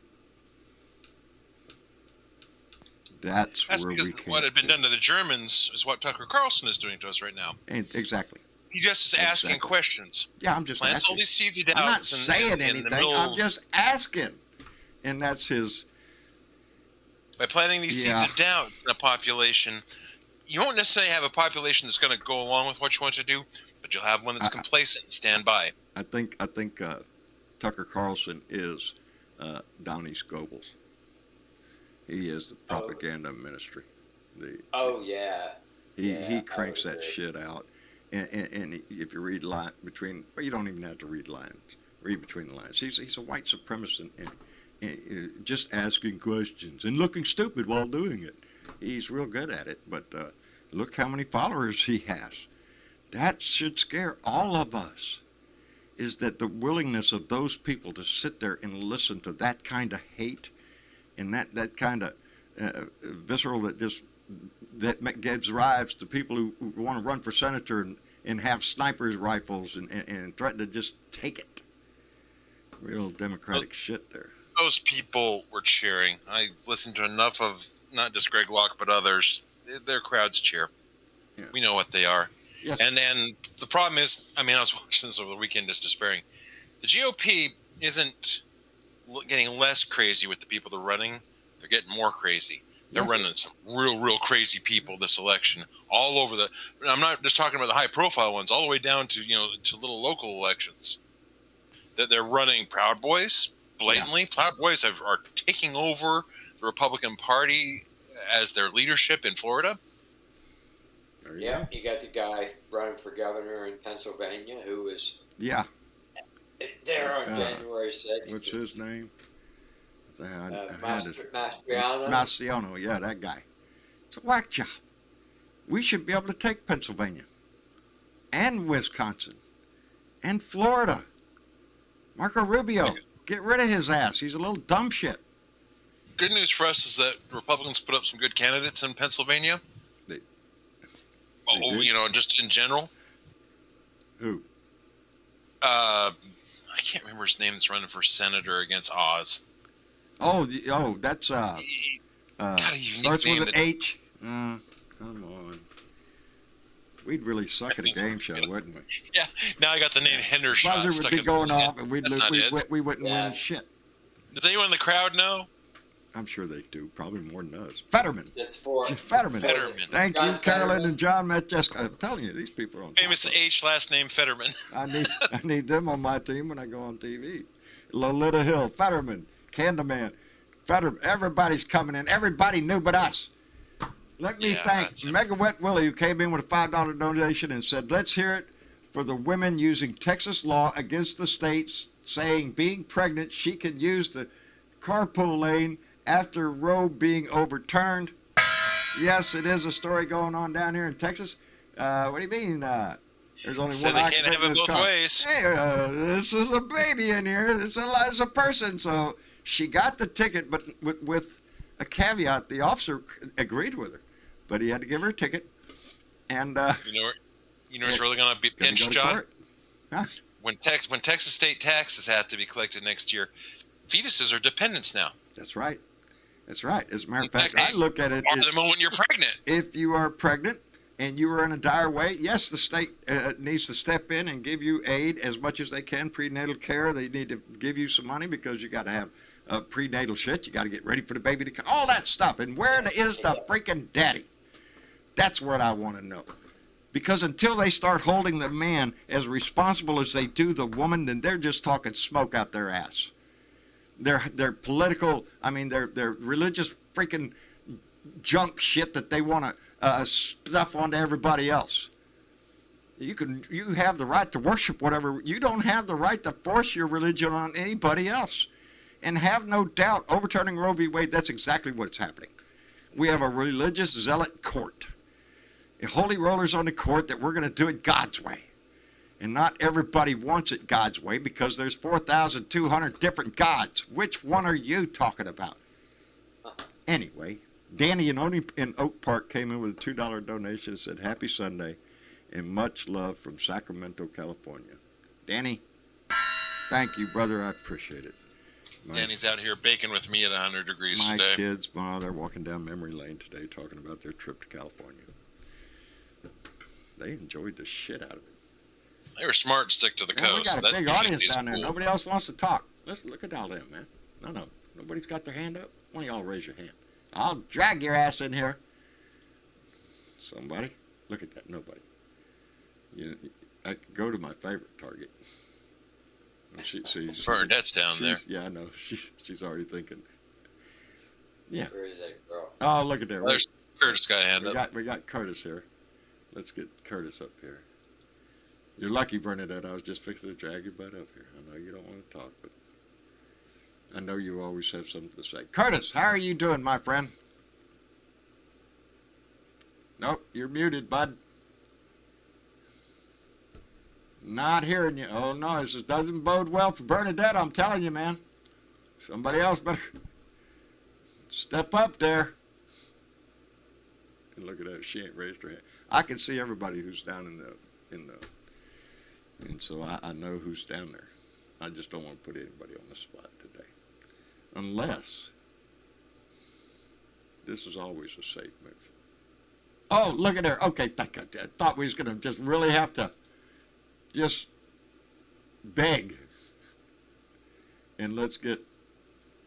That's where because what had been done to the Germans is what Tucker Carlson is doing to us right now. Exactly. He just is asking questions. Yeah, I'm just plants asking. all these seeds of doubts. I'm not saying anything. I'm just asking. And that's his. By planting these seeds of doubt in the population, you won't necessarily have a population that's going to go along with what you want to do, but you'll have one that's complacent and stand by. I think Tucker Carlson is Donnie's Goebbels. He is the propaganda ministry. He cranks that shit out. And if you read between, well, you don't even have to read lines. Read between the lines. He's a white supremacist and just asking questions and looking stupid while doing it. He's real good at it. But look how many followers he has. That should scare all of us. Is that the willingness of those people to sit there and listen to that kind of hate and that kind of visceral that gives rise to people who want to run for senator and have snipers rifles and threaten to just take it. Real democratic shit there. Those people were cheering. I listened to enough of not just Greg Locke but others. Their crowds cheer. Yeah. We know what they are. Yes. And the problem is, I was watching this over the weekend just despairing. The GOP isn't getting less crazy with the people they're running. They're getting more crazy. They're running some real crazy people this election all over I'm not just talking about the high profile ones, all the way down to, to little local elections. That they're running Proud Boys blatantly. Yeah. Proud Boys are taking over the Republican Party as their leadership in Florida. Yeah, you got the guy running for governor in Pennsylvania who was there on January 6th. What's his name? Mastriano. Mastriano, yeah, that guy. It's a whack job. We should be able to take Pennsylvania and Wisconsin and Florida. Marco Rubio, get rid of his ass. He's a little dumb shit. Good news for us is that Republicans put up some good candidates in Pennsylvania. Just in general. Who? I can't remember his name that's running for senator against Oz. That's starts with an H. Come on. We'd really suck at a game show, wouldn't we? Yeah. Now I got the name Hendershot. Buzzer would be going off, and we wouldn't win shit. Does anyone in the crowd know? I'm sure they do. Probably more than us. Fetterman. It's for Fetterman. Thank you, Carolyn and John Majesko. I'm telling you, these people are on famous H last name Fetterman. I need them on my team when I go on TV. Lolita Hill, Fetterman, Candyman, Fetterman. Everybody's coming in. Everybody knew but us. Let me thank Mega Wet Willie, who came in with a $5 donation and said, let's hear it for the women using Texas law against the states, saying being pregnant, she can use the carpool lane after Roe being overturned. Yes, it is a story going on down here in Texas. What do you mean? There's only one they occupant can't have in it this both car. ways. Hey, this is a baby in here. It's a person. So she got the ticket, but with a caveat. The officer agreed with her, but he had to give her a ticket. And you know what's really going to be pinched, John? Huh? When Texas state taxes have to be collected next year, fetuses are dependents now. That's right. That's right. As a matter of fact, I look at it. The moment you're pregnant. If you are pregnant and you are in a dire way, yes, the state needs to step in and give you aid as much as they can. Prenatal care, they need to give you some money because you got to have prenatal shit. You got to get ready for the baby to come. All that stuff. And where is the freaking daddy? That's what I want to know. Because until they start holding the man as responsible as they do the woman, then they're just talking smoke out their ass. Their political, their religious freaking junk shit that they want to stuff onto everybody else. You have the right to worship whatever. You don't have the right to force your religion on anybody else. And have no doubt, overturning Roe v. Wade, that's exactly what's happening. We have a religious zealot court. Holy rollers on the court that we're going to do it God's way. And not everybody wants it God's way because there's 4,200 different gods. Which one are you talking about? Anyway, Danny in Oak Park came in with a $2 donation and said, Happy Sunday and much love from Sacramento, California. Danny, thank you, brother. I appreciate it. Danny's out here baking with me at 100 degrees today. My kids, they're walking down memory lane today talking about their trip to California. They enjoyed the shit out of it. They were smart and stick to the coast. We got a big audience down there. Cool. Nobody else wants to talk. Let's look at all them, man. No. Nobody's got their hand up. One of y'all raise your hand. I'll drag your ass in here. Somebody? Look at that. Nobody. I could go to my favorite Target. Bernadette's down there. Yeah, I know. She's already thinking. Yeah. Where is that girl? Oh, look at there. There's Curtis got a hand up. We got Curtis here. Let's get Curtis up here. You're lucky, Bernadette. I was just fixing to drag your butt up here. I know you don't want to talk, but I know you always have something to say. Curtis, how are you doing, my friend? Nope, you're muted, bud. Not hearing you. Oh, no, this doesn't bode well for Bernadette, I'm telling you, man. Somebody else better step up there. And look at that, she ain't raised her hand. I can see everybody who's down in the and so I know who's down there. I just don't want to put anybody on the spot today. Unless this is always a safe move. Oh, look at there. Okay, I thought we was going to just really have to just beg. And let's get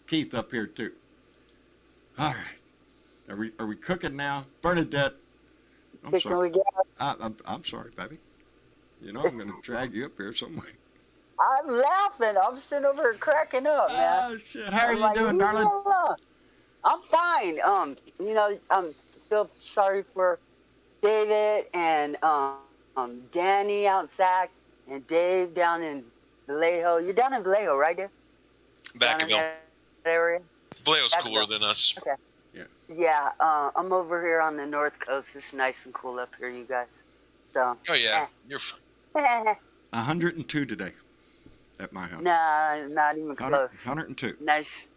Keith up here too. All right. Are we cooking now? Bernadette. I'm sorry. I'm sorry, baby. I'm going to drag you up here somewhere. I'm laughing. I'm sitting over here cracking up, man. Oh, shit. How are you doing, darling? I'm fine. I'm feel sorry for David and Danny out Zach and Dave down in Vallejo. You're down in Vallejo, right, Dave? Vacaville. Area? Vallejo's cooler than us. Okay. Yeah, I'm over here on the North Coast. It's nice and cool up here, you guys. So. Oh, yeah. You're fine. 102 today at my house. Nah, not even close. 102. Nice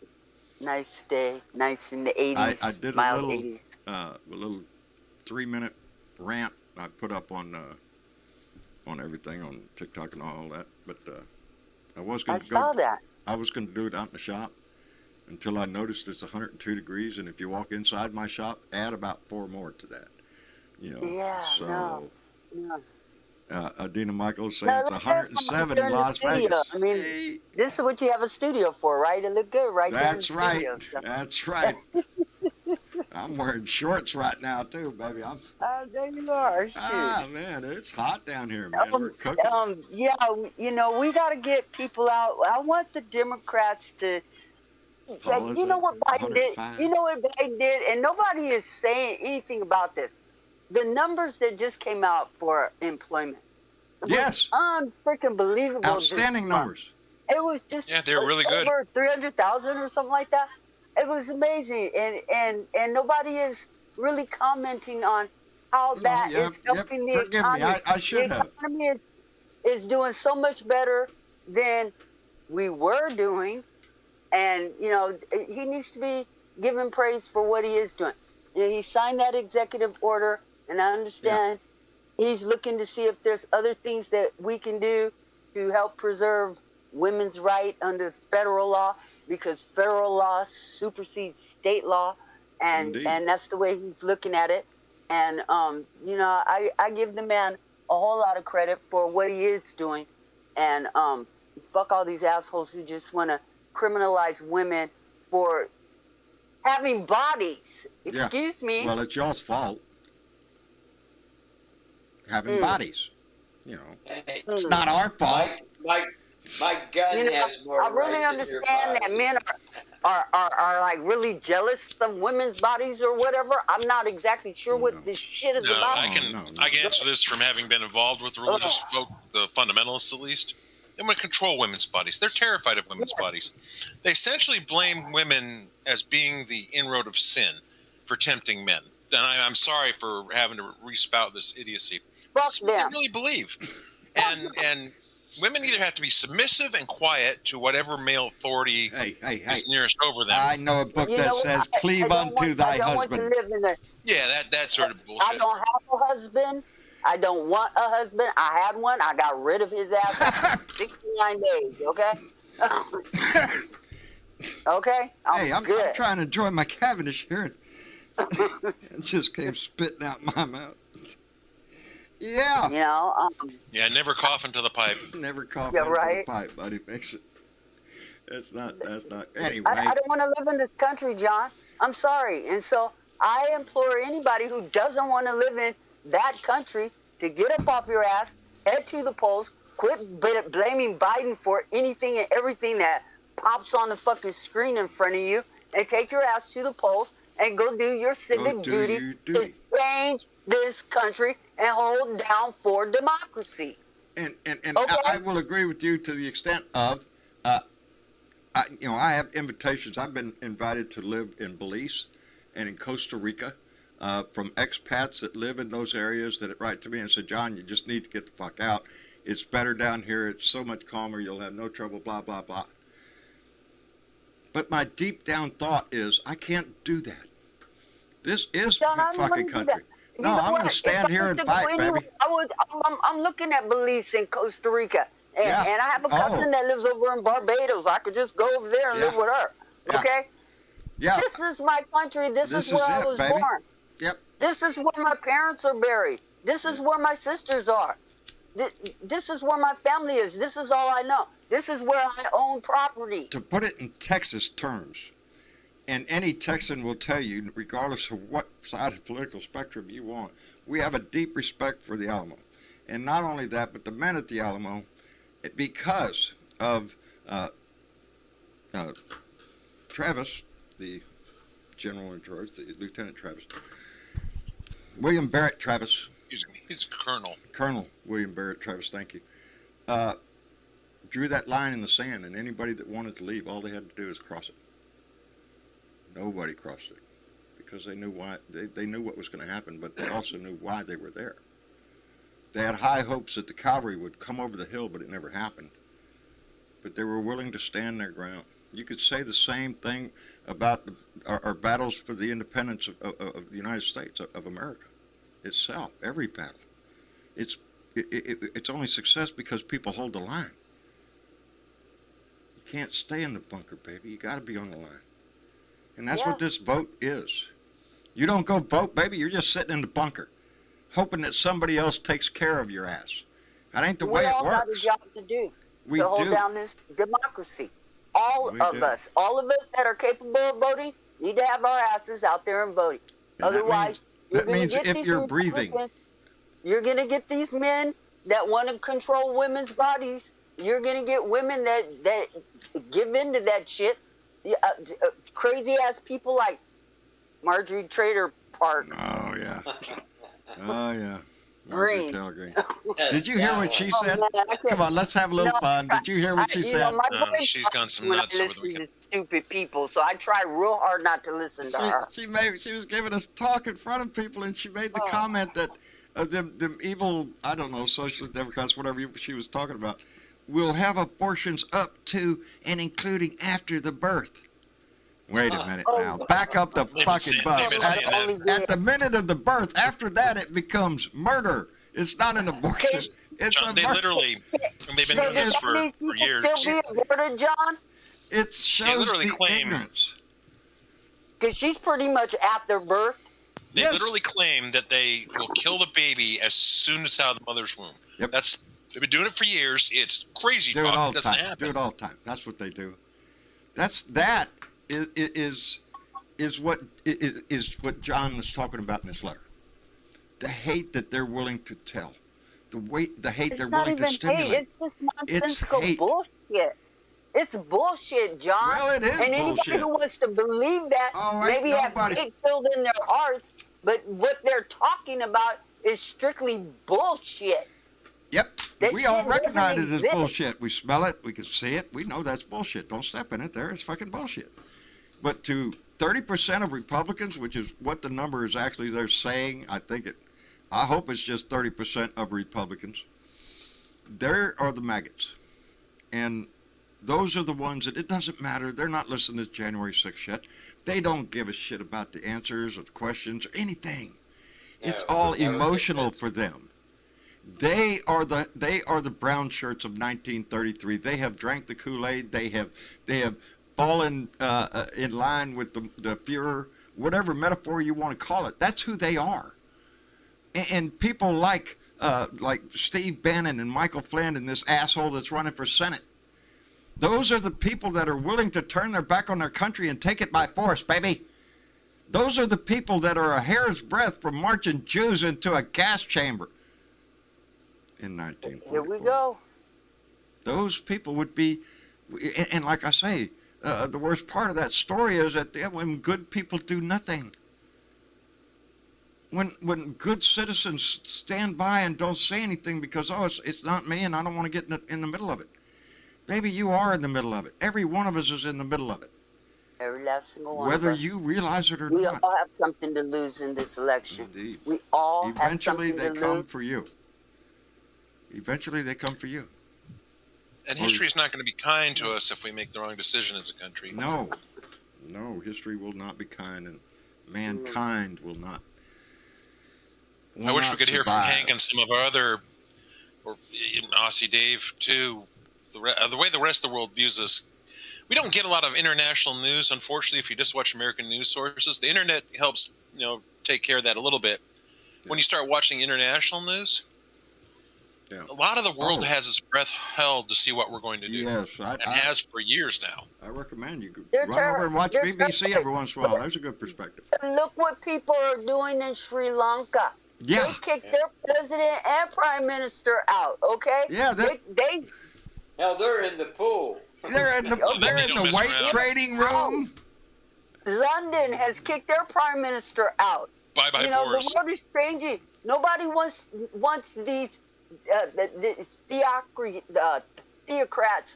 day. Nice in the 80s. I did a little 3-minute rant I put up on everything on TikTok and all that, but I was going to go. I saw that. I was going to do it out in the shop until I noticed it's 102 degrees, and if you walk inside my shop, add about 4 more to that. Yeah. So. No. Adina Michaels saying it's 107 in Las Vegas. I mean, this is what you have a studio for, right? It look good right there in the studio. That's right. I'm wearing shorts right now, too, baby. There you are. Shoot. Man, it's hot down here, man. We're cooking. Yeah, we got to get people out. I want the Democrats to Paul, you know what Biden did? 105. You know what Biden did? And nobody is saying anything about this. The numbers that just came out for employment. Yes. Unfreaking believable. Outstanding numbers. It was just they're really good. Over 300,000 or something like that. It was amazing, and nobody is really commenting on how that is helping the Forgive economy. me, I should have. The economy is doing so much better than we were doing, and he needs to be given praise for what he is doing. He signed that executive order, and I understand he's looking to see if there's other things that we can do to help preserve women's right under federal law, because federal law supersedes state law, and that's the way he's looking at it. And I give the man a whole lot of credit for what he is doing, and fuck all these assholes who just want to criminalize women for having bodies. Excuse me. Well, it's y'all's fault having bodies. It's not our fault. My gun has more. I really understand that men are like really jealous of women's bodies or whatever. I'm not exactly sure what this shit is about. I can answer this from having been involved with religious folk, the fundamentalists at least. They want to control women's bodies. They're terrified of women's bodies. They essentially blame women as being the inroad of sin for tempting men. And I'm sorry for having to respout this idiocy. That's what they really believe. And women either have to be submissive and quiet to whatever male authority is nearest over them. I know a book that says, cleave unto thy husband. Yeah, that sort of bullshit. I don't have a husband. I don't want a husband. I had one. I got rid of his ass after 69 days, okay? Okay? I'm good. trying to enjoy my Cavendish here. It just came spitting out my mouth. Yeah. Never cough into the pipe. Never cough into the pipe, buddy. Makes it. That's not. Anyway. I don't want to live in this country, John. I'm sorry. And so I implore anybody who doesn't want to live in that country to get up off your ass, head to the polls, quit blaming Biden for anything and everything that pops on the fucking screen in front of you, and take your ass to the polls and go do your civic duty to change this country and hold down for democracy. And I will agree with you to the extent of, I have invitations. I've been invited to live in Belize and in Costa Rica from expats that live in those areas that write to me and say, John, you just need to get the fuck out. It's better down here. It's so much calmer. You'll have no trouble, blah, blah, blah. But my deep down thought is, I can't do that. This is my fucking country. No, I'm going to stand here and fight, baby. I'm looking at Belize and Costa Rica, and I have a cousin that lives over in Barbados. I could just go over there and live with her. Okay? Yeah. This is my country. This is where I was born. Yep. This is where my parents are buried. This is where my sisters are. This is where my family is. This is all I know. This is where I own property. To put it in Texas terms, and any Texan will tell you, regardless of what side of the political spectrum you want, we have a deep respect for the Alamo. And not only that, but the men at the Alamo, because of Travis, the general in charge, the Lieutenant Travis, William Barrett Travis. He's Colonel. Colonel William Barrett Travis, thank you. Drew that line in the sand, and anybody that wanted to leave, all they had to do is cross it. Nobody crossed it because they knew why. They knew what was going to happen, but they also knew why they were there. They had high hopes that the cavalry would come over the hill, but it never happened. But they were willing to stand their ground. You could say the same thing about our battles for the independence of the United States, of America itself. Every battle. It's only success because people hold the line. You can't stay in the bunker, baby. You got to be on the line. And that's what this vote is. You don't go vote, baby. You're just sitting in the bunker, hoping that somebody else takes care of your ass. That ain't the way it works. We all got a job to do to hold down this democracy. All of us that are capable of voting, need to have our asses out there and voting. And otherwise, that means if you're breathing, you're going to get these men that want to control women's bodies. You're going to get women that give into that shit. crazy ass people like Marjorie Trader Park. Oh yeah. Oh yeah. Green. Green. Did you hear what she said? man, Come on, let's have a little fun. Did you hear what she said? My No, brain she's gone some when nuts I over the listen weekend. to stupid people, so I try real hard not to listen to her. She was giving us talk in front of people, and she made the comment that them evil, I don't know, socialist Democrats, whatever she was talking about, will have abortions up to and including after the birth. Wait a minute now. Back up the fucking bus. At the minute of the birth, after that it becomes murder. It's not an abortion. It's John, a they murder. literally, and they've been doing this for years. Still be aborted, John? It shows literally the claim- ignorance. Because she's pretty much after birth. They Yes. literally claim that they will kill the baby as soon as it's out of the mother's womb. Yep. They've been doing it for years. It's crazy Do it talk. all It the doesn't time. happen. Do it all the time. That's what they do. That is what John was talking about in this letter. The hate that they're willing to tell. The hate It's they're not willing even to stimulate. hate. It's just nonsensical hate. bullshit. It's bullshit, John. Well, it is and anybody bullshit. who wants to believe that Oh, ain't maybe have nobody- hate filled in their hearts, but what they're talking about is strictly bullshit. Yep. That We all shit recognize it doesn't as exist. bullshit. We smell it. We can see it. We know that's bullshit. Don't step in it. There, it's fucking bullshit. But to 30% of Republicans, which is what the number is actually they're saying, I hope it's just 30% of Republicans. There are the maggots. And those are the ones that it doesn't matter. They're not listening to January 6th shit. They don't give a shit about the answers or the questions or anything. It's all emotional for them. They are the brown shirts of 1933. They have drank the Kool-Aid. They have fallen in line with the Fuhrer, whatever metaphor you want to call it. That's who they are. And people like Steve Bannon and Michael Flynn and this asshole that's running for Senate. Those are the people that are willing to turn their back on their country and take it by force, baby. Those are the people that are a hair's breadth from marching Jews into a gas chamber in 1944. Here we go. Those people would be, and like I say, the worst part of that story is that when good people do nothing, when good citizens stand by and don't say anything because, it's not me and I don't want to get in the middle of it. Baby, you are in the middle of it. Every one of us is in the middle of it. Every last single one Whether of us. you realize it or We not. all have something to lose in this election. Indeed. We all Eventually have they something to come lose. for you. Eventually they come for you. And history is not going to be kind to us if we make the wrong decision as a country. No, history will not be kind, and mankind will not. I wish we could hear from survive. Hank and some of our other, or even Aussie Dave too. The way the rest of the world views us, we don't get a lot of international news. Unfortunately, if you just watch American news sources, the internet helps take care of that a little bit. Yeah. When you start watching international news, a lot of the world has its breath held to see what we're going to do. Yes, and has for years now. I recommend you run over and watch BBC every once in a while. There's a good perspective. Look what people are doing in Sri Lanka. Yeah. They kicked their president and prime minister out. Okay. Yeah. They Hell, they're in the pool. They're in the weight training room. London has kicked their prime minister out. Bye, Boris. The world is changing. Nobody wants these theocrats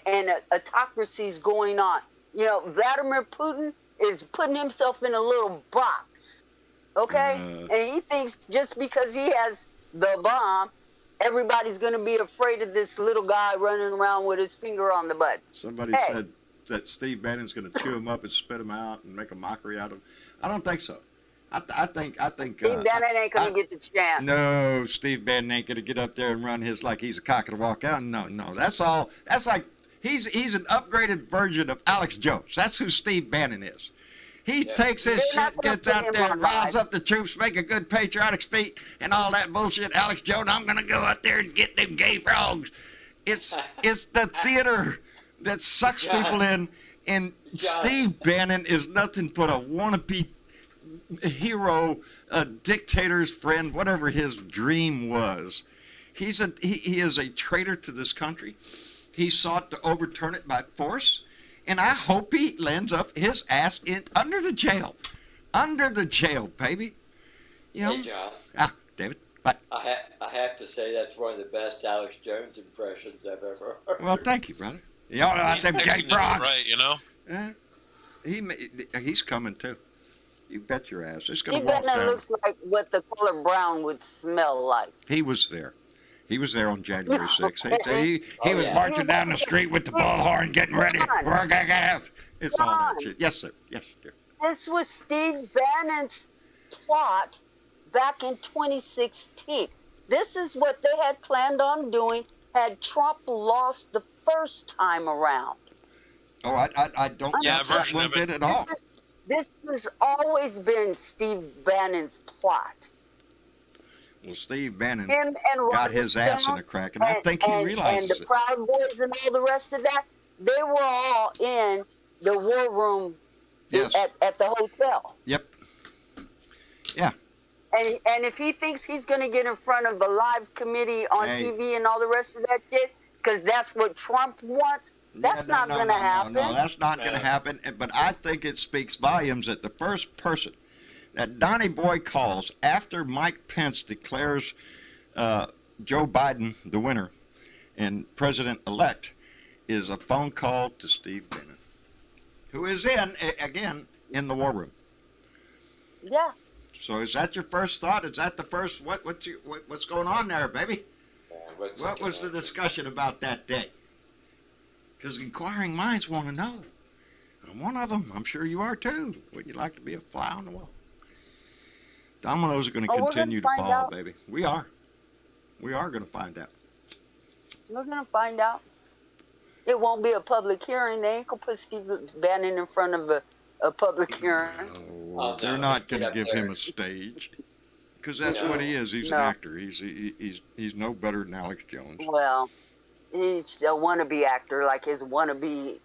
and autocracies going on. Vladimir Putin is putting himself in a little box. Okay, and he thinks just because he has the bomb, everybody's going to be afraid of this little guy running around with his finger on the button. Somebody said that Steve Bannon's going to chew him up and spit him out and make a mockery out of him. I don't think so. I think Steve Bannon ain't going to get the chance. No, Steve Bannon ain't going to get up there and run his like he's a cock and walk out. No. That's all. That's like he's an upgraded version of Alex Jones. That's who Steve Bannon is. He takes his shit, gets out there, and riles up the troops, make a good patriotic speech, and all that bullshit. Alex Jones, I'm going to go out there and get them gay frogs. It's the theater that sucks people in, and Steve Bannon is nothing but a wannabe hero, a dictator's friend, whatever his dream was. He is a traitor to this country. He sought to overturn it by force. And I hope he lands up his ass under the jail. Under the jail, baby. You know? Hey, John. David, what? I have to say that's one of the best Alex Jones impressions I've ever heard. Well, thank you, brother. Y'all know them gay frogs. Right, you know? He's coming, too. You bet your ass. It's going He to walk Bannon down. looks like what the color brown would smell like. He was there. He was there on January 6th. He was yeah. marching down the street with the bullhorn, getting ready. We're gonna have. It's all that shit. Yes, sir. Yes, dear. This was Steve Bannon's plot back in 2016. This is what they had planned on doing had Trump lost the first time around. Oh, I don't Yeah, know a that version one of it. did at all. This has always been Steve Bannon's plot. Well, Steve Bannon Him and got Roger his ass in Stone a crack, and I think he realizes and the it. Proud Boys and all the rest of that, they were all in the war room Yes. at the hotel. Yep. Yeah. And if he thinks he's going to get in front of a live committee on Hey. TV and all the rest of that shit, because that's what Trump wants, that's not going to happen. No, that's not going to happen. But I think it speaks volumes that the first person that Donnie Boy calls after Mike Pence declares Joe Biden the winner and president-elect is a phone call to Steve Bannon, who is again in the war room. Yeah. So is that your first thought? Is that the first? What's going on there, baby? What was the discussion about that day? Because inquiring minds want to know. And one of them, I'm sure you are too. Would you like to be a fly on the wall? Dominoes are going to Oh, we're continue to gonna find fall, out. baby. We are. We are going to find out. We're going to find out. It won't be a public hearing. They ain't going to put Steve Bannon in front of a public hearing. Oh, they're not going to give him a stage. Because that's what he is. He's an actor. He's no better than Alex Jones. Well, he's a wannabe actor like his wannabe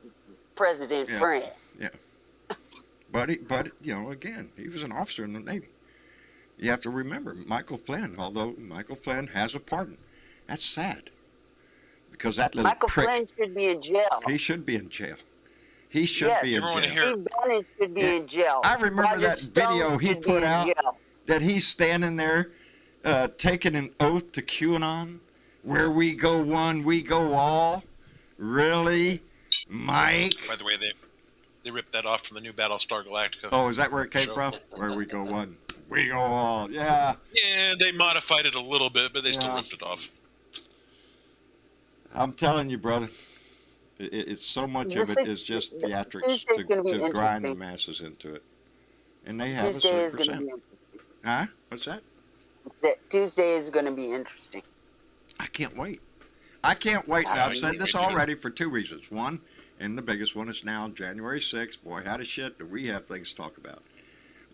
president friend. Yeah. But you know, again, he was an officer in the Navy. You have to remember, Michael Flynn, although Michael Flynn has a pardon. That's sad. Because that little Michael prick, Flynn should be in jail. he should be in jail. He should be in Everyone jail. here- Steve Bannon should be in jail. I remember Roger that video Stone he should be put in out jail. that he's standing there taking an oath to QAnon. Where we go one, we go all. Really? Mike? By the way, they ripped that off from the new Battlestar Galactica. Oh, is that where it came Sure. from? Where we go one, we go all. Yeah. Yeah, they modified it a little bit, but they still Yeah. ripped it off. I'm telling you, brother. It's so much of it is just theatrics Tuesday's gonna be to grind the interesting. masses into it. And they have Tuesday a is certain going to be percent. interesting. Huh? What's that? Tuesday is going to be interesting. I can't wait. I can't wait. Now, I've said this Me neither. already for two reasons. One, and the biggest one is now January 6th. Boy, how the shit do we have things to talk about?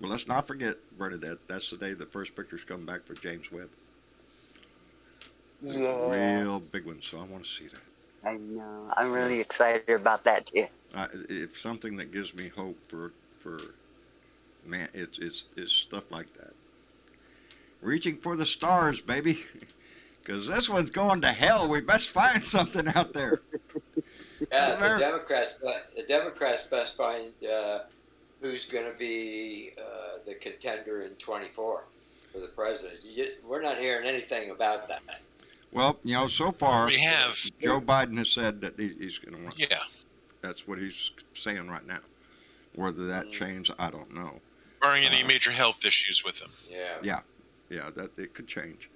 Well, let's not forget, Bernadette, that's the day the first pictures come back for James Webb. Yeah. Real big one, so I want to see that. I know. I'm really excited about that too. It's something that gives me hope for man. It's stuff like that. Reaching for the stars, baby. Because this one's going to hell. We best find something out there. Yeah, the Democrats best find who's going to be the contender in 24 for the president. We're not hearing anything about that. Well, you know, so far, We have. Joe Biden has said that he's going to run. Yeah. That's what he's saying right now. Whether that changes, I don't know. Barring any major health issues with him. Yeah. Yeah, that it could change.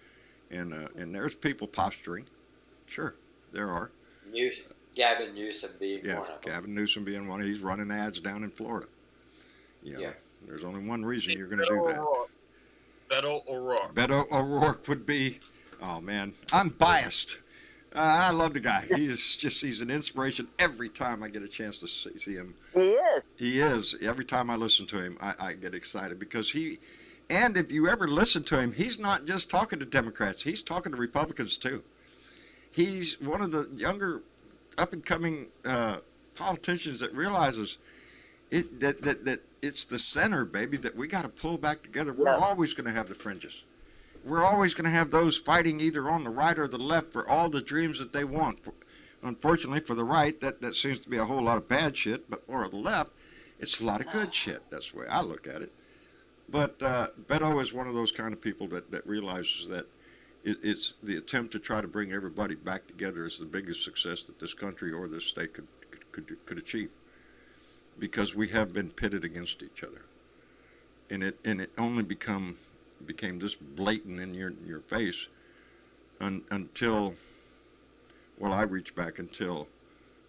And there's people posturing. Sure, there are. Gavin Newsom being Yeah, one of them. Gavin Newsom being one. He's running ads down in Florida. You know, Yeah. There's only one reason you're going to do that. Beto O'Rourke. Beto O'Rourke would be. Oh man, I'm biased. I love the guy. He's an inspiration every time I get a chance to see him. He is. He is. Every time I listen to him, I get excited because and if you ever listen to him, he's not just talking to Democrats. He's talking to Republicans too. He's one of the younger, up-and-coming politicians that realizes that it's the center, baby, that we got to pull back together. We're always going to have the fringes. We're always going to have those fighting either on the right or the left for all the dreams that they want. Unfortunately for the right, that seems to be a whole lot of bad shit, but for the left, it's a lot of good shit. That's the way I look at it. But Beto is one of those kind of people that realizes that it's the attempt to try to bring everybody back together is the biggest success that this country or this state could achieve, because we have been pitted against each other, and it only became this blatant in your face until, well, I reach back until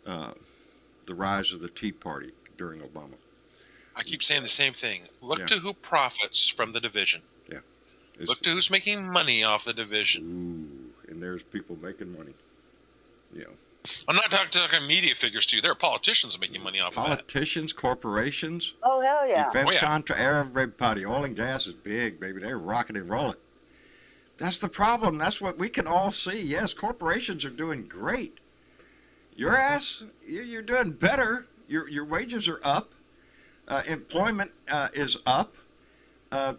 the rise of the Tea Party during Obama. I keep saying the same thing. Look Yeah. to who profits from the division. Yeah. Look to who's making money off the division. Ooh, and there's people making money. Yeah. I'm not talking media figures too. There are politicians making money off of that. Politicians, corporations, Oh, hell yeah. defense Oh, yeah. everybody. Oil and gas is big, baby. They're rocking and rolling. That's the problem. That's what we can all see. Yes, corporations are doing great. Your ass, you're doing better. Your wages are up. Employment is up.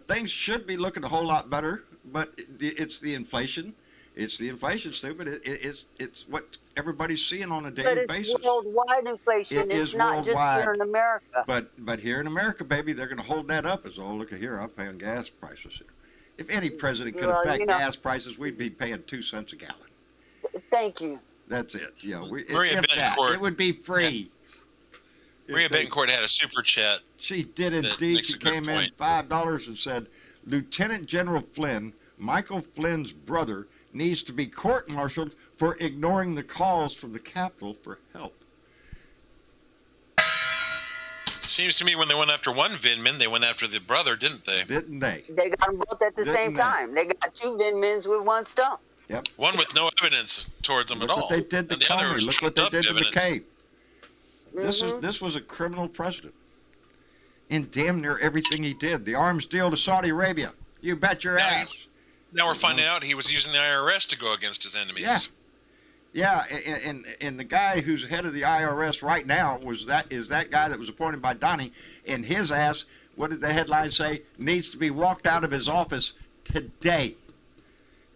Things should be looking a whole lot better, but it's the inflation. It's the inflation, stupid. It's what everybody's seeing on a But daily it's basis. worldwide inflation. It It's is not just worldwide. here in America. But here in America, baby, they're going to hold that up as, oh, look at here, I'm paying gas prices here. If any president could Well, affect you know- gas prices, we'd be paying 2 cents a gallon. Thank you. That's it. You know, Maria if that, Betancourt- it would be free. Maria If they- Betancourt had a super chat. She did That indeed. makes She a good came in point. $5 and said, Lieutenant General Flynn, Michael Flynn's brother, needs to be court-martialed for ignoring the calls from the Capitol for help. Seems to me when they went after one Vindman, they went after the brother, didn't they? Didn't they? They got them both at the Didn't same they? time. They got two Vindmans with one stump. Yep. One with no evidence towards them Look at all. what they did to and the other Comey. was Look what they trumped did up to evidence. McCabe. This was a criminal president. In damn near everything he did. The arms deal to Saudi Arabia. You bet your Now ass. Now we're finding out he was using the IRS to go against his enemies. Yeah. Yeah, and the guy who's head of the IRS right now is that guy that was appointed by Donnie, and his ass, what did the headline say, needs to be walked out of his office today.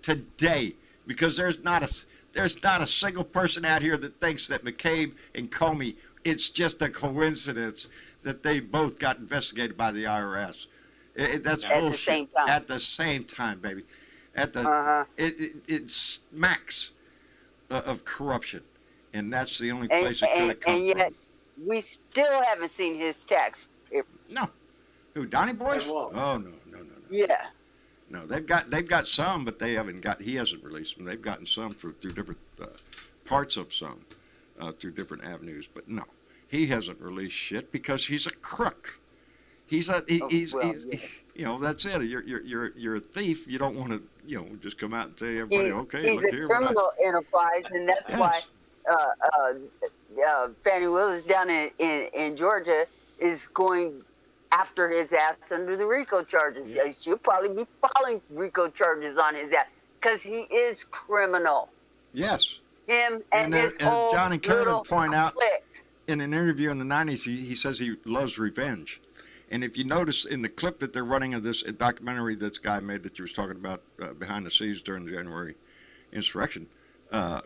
Today. Because there's not a single person out here that thinks that McCabe and Comey, it's just a coincidence that they both got investigated by the IRS. That's At the bullshit. same time. At the same time, baby. It smacks of corruption, and that's the only place it could have come and yet, from. we still haven't seen his tax. No, who, Donnie Boyce? They won't. Oh no. Yeah. No, they've got some, but they haven't got. He hasn't released them. They've gotten some through different parts of some through different avenues, but no, he hasn't released shit because he's a crook. He's you know, that's it. You're a thief. You don't want to, you know, just come out and say everybody, okay, He's look a here. criminal enterprise, and that's Yes. why Fannie Willis down in Georgia is going after his ass under the RICO charges. Yeah. She'll probably be filing RICO charges on his ass because he is criminal. Yes. Him and his as whole Johnny Carter little point out, clique. in an interview in the 90s, he says he loves revenge. And if you notice in the clip that they're running of this documentary this guy made that you was talking about behind the scenes during the January insurrection, the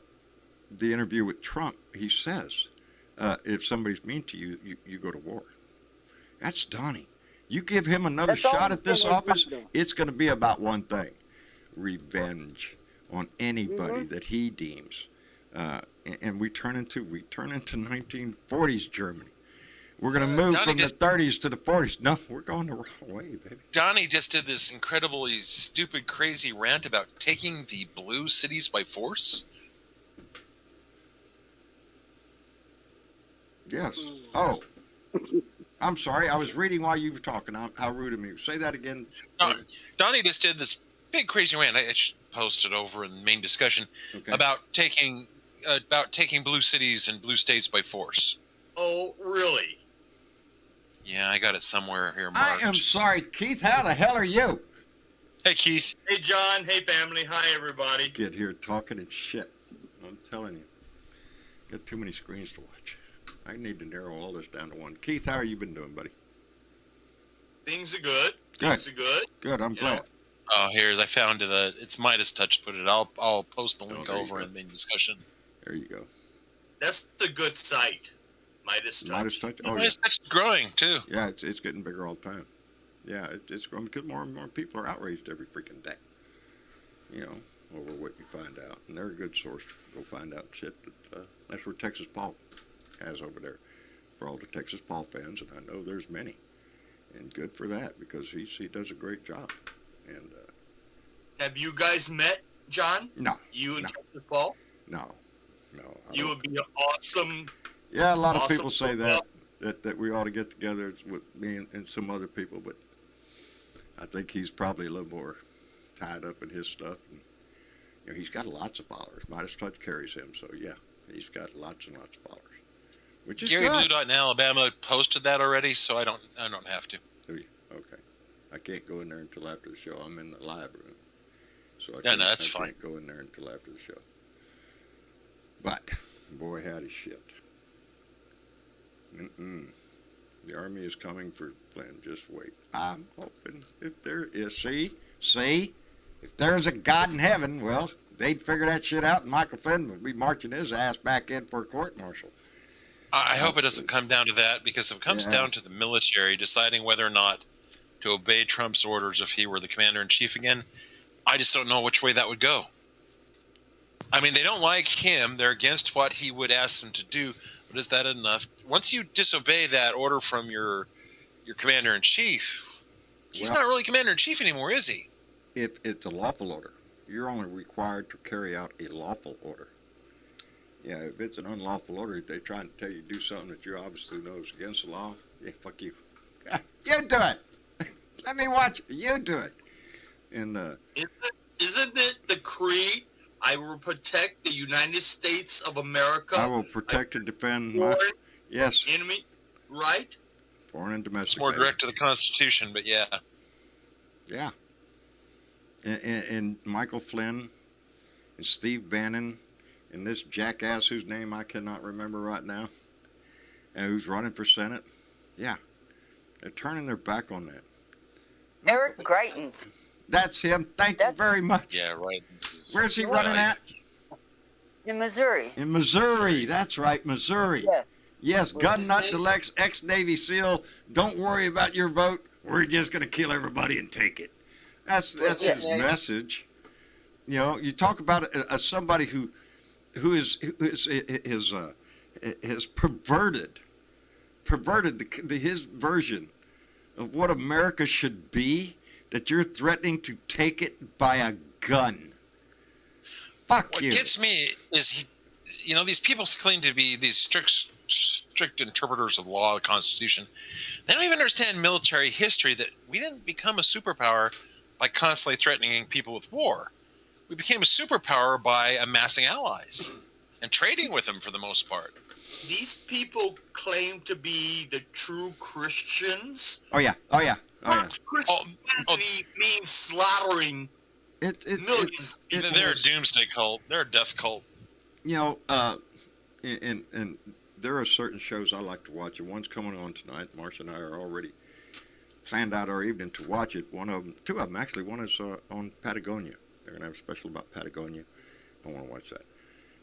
interview with Trump, he says, if somebody's mean to you, you go to war. That's Donnie. You give him another That's all shot I'm at this saying is office, nothing. it's going to be about one thing: revenge on anybody that he deems. And we turn into 1940s Germany. We're going to move Donnie from just- the 30s to the 40s. No, we're going the wrong way, baby. Donnie just did this incredibly stupid, crazy rant about taking the blue cities by force. Yes. Oh, I'm sorry. I was reading while you were talking. How rude of me. Say that again. No, Donnie just did this big, crazy rant. I should post it over in the main discussion Okay. about taking blue cities and blue states by force. Oh, really? Yeah, I got it somewhere here I marked. am sorry, Keith. How the hell are you? Hey, Keith. Hey, John. Hey, family. Hi, everybody. Get here talking and shit. I'm telling you. Got too many screens to watch. I need to narrow all this down to one. Keith, how are you been doing, buddy? Things are good. Good. Things are good. Good. I'm You glad. know, Oh, I found it. It's Midas Touch put it. I'll post the link there you over go. in the main discussion. There you go. That's a good site. Midas Touch. Midas Touch. Oh, Midas Touch is growing too. yeah. It's getting bigger all the time. Yeah, it's growing because more and more people are outraged every freaking day. You know, over what you find out, and they're a good source to go find out shit. That's where Texas Paul has over there for all the Texas Paul fans, and I know there's many, and good for that because he does a great job. And have you guys met John? No. You and No. Texas Paul? No. You would be an awesome. Yeah, a lot of awesome people say football. that we ought to get together with me and some other people, but I think he's probably a little more tied up in his stuff. And, you know, he's got lots of followers. Midas Touch carries him, so yeah, he's got lots and lots of followers, which is Gary good. Blue Dot in Alabama posted that already, so I don't have to. Oh, yeah. Okay, I can't go in there until after the show. I'm in the live room, so Yeah, no, that's I fine. can't go in there until after the show. But boy, howdy shit. The army is coming for Glenn. Just wait. I'm hoping if there is, see, if there's a God in heaven, well, they'd figure that shit out, and Michael Flynn would be marching his ass back in for a court martial. I hope it doesn't come down to that, because if it comes Yeah. down to the military deciding whether or not to obey Trump's orders if he were the commander-in-chief again, I just don't know which way that would go. I mean, they don't like him. They're against what he would ask them to do. But is that enough? Once you disobey that order from your commander-in-chief, he's Well- not really commander-in-chief anymore, is he? If it's a lawful order, you're only required to carry out a lawful order. Yeah, if it's an unlawful order, if they're trying to tell you to do something that you obviously know is against the law, yeah, fuck you. You do it. Let me watch it. You do it. And Isn't it the creed? I will protect the United States of America. I will protect and defend my foreign yes, enemy, right? foreign and domestic. It's more baby. direct to the Constitution, but yeah. Yeah. And Michael Flynn and Steve Bannon and this jackass whose name I cannot remember right now, and who's running for Senate. Yeah, they're turning their back on that. Eric Greitens. That's him. Thank you very much. Yeah, right. Where's he running at? In Missouri. In Missouri. That's right, Missouri. Yeah. Yes, What's gun his nut name? deluxe, ex-Navy SEAL. Don't worry about your vote. We're just going to kill everybody and take it. That's What's his his name? message. You know, you talk about somebody who has perverted his version of what America should be, that you're threatening to take it by a gun. Fuck What you. gets me is these people claim to be these strict interpreters of law, the Constitution. They don't even understand military history, that we didn't become a superpower by constantly threatening people with war. We became a superpower by amassing allies and trading with them for the most part. These people claim to be the true Christians. Oh yeah. Christianity means slaughtering millions. They're a doomsday cult. They're a death cult. You know, and there are certain shows I like to watch, and one's coming on tonight. Marcia and I are already planned out our evening to watch it. Two of them actually. One is on Patagonia. They're gonna have a special about Patagonia. I want to watch that.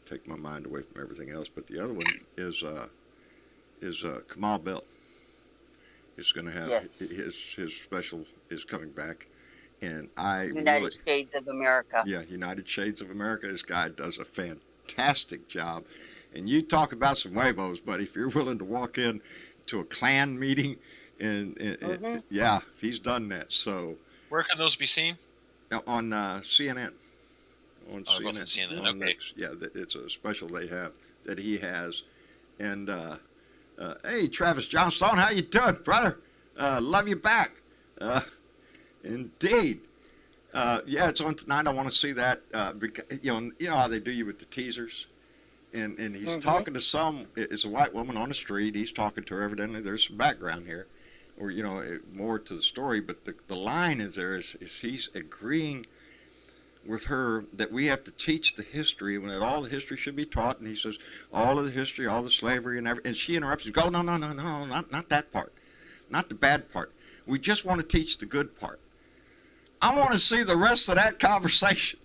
Take my mind away from everything else. But the other one is Kamal Bell. He's going to have his special is coming back, and United Shades of America. Yeah, United Shades of America. This guy does a fantastic job, and you talk about some huevos, buddy. If you're willing to walk in to a Klan meeting, and yeah, he's done that. So where can those be seen? On CNN. On both on CNN. on Okay. Next. Yeah, it's a special they have that he has. And hey, Travis Johnstone, how you doing, brother? Love you back. Indeed. Yeah, it's on tonight. I want to see that. Because, you know how they do you with the teasers, and he's talking to some. It's a white woman on the street. He's talking to her. Evidently, there's some background here, or more to the story. But the line is there is he's agreeing with her that we have to teach the history, when all the history should be taught, and he says all of the history, all the slavery and everything, and she interrupts and goes, no, not that part, not the bad part. We just want to teach the good part. I want to see the rest of that conversation.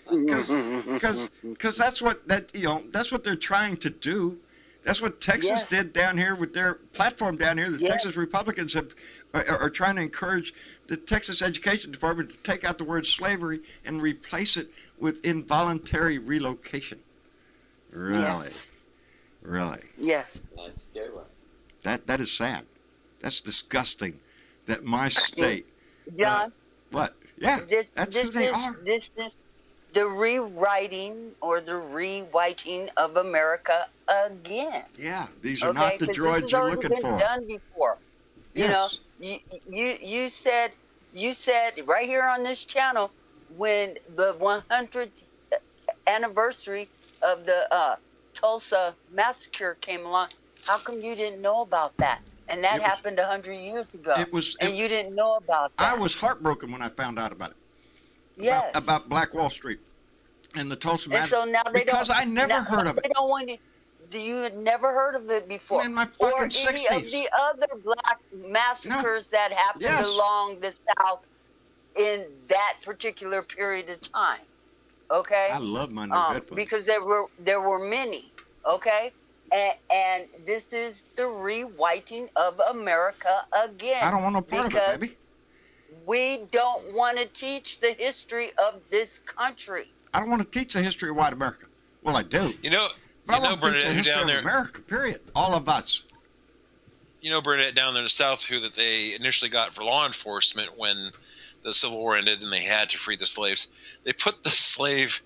Because that's what that's what they're trying to do. That's what Texas did down here with their platform down here. The Texas Republicans are trying to encourage the Texas Education Department to take out the word slavery and replace it with involuntary relocation. Really? Yes. Really? Yes. That's a good one. That is sad. That's disgusting. That my state. John. What? Yeah. That's who they are. This is the rewriting or the rewriting of America again. Yeah. These are not the droids you're looking for. This has already been done before. Yes. You know, you said right here on this channel when the 100th anniversary of the Tulsa massacre came along. How come you didn't know about that? And that happened 100 years ago. And you didn't know about that. I was heartbroken when I found out about it. Yes. About Black Wall Street and the Tulsa massacre. And so now because I never heard of it. They don't want you. You had never heard of it before. In my fucking 60s. Or any of the other black massacres that happened along the South in that particular period of time. Okay? I love my new headphones. Because there were many. Okay? And this is the rewriting of America again. I don't want no part of it, baby. We don't want to teach the history of this country. I don't want to teach the history of white America. Well, I do. But I want to teach the history of America, period. All of us. You know, Bernadette, down there in the South, who that they initially got for law enforcement when the Civil War ended and they had to free the slaves. They put the slave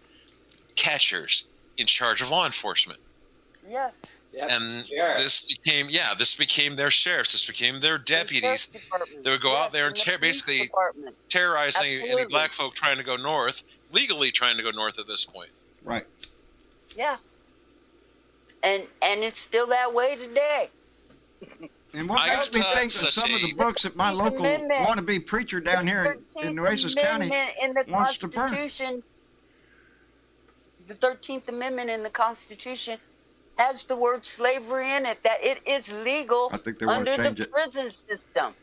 catchers in charge of law enforcement. Yes. Yep. And this became their sheriffs. This became their deputies. They would go out there and basically terrorize any black folk trying to go north, legally trying to go north at this point. Right. Yeah. And it's still that way today. And what makes me think of some of the books that my local wannabe preacher down here in Nueces County wants to burn. The 13th Amendment in the Constitution has the word slavery in it, that it is legal under the prison system.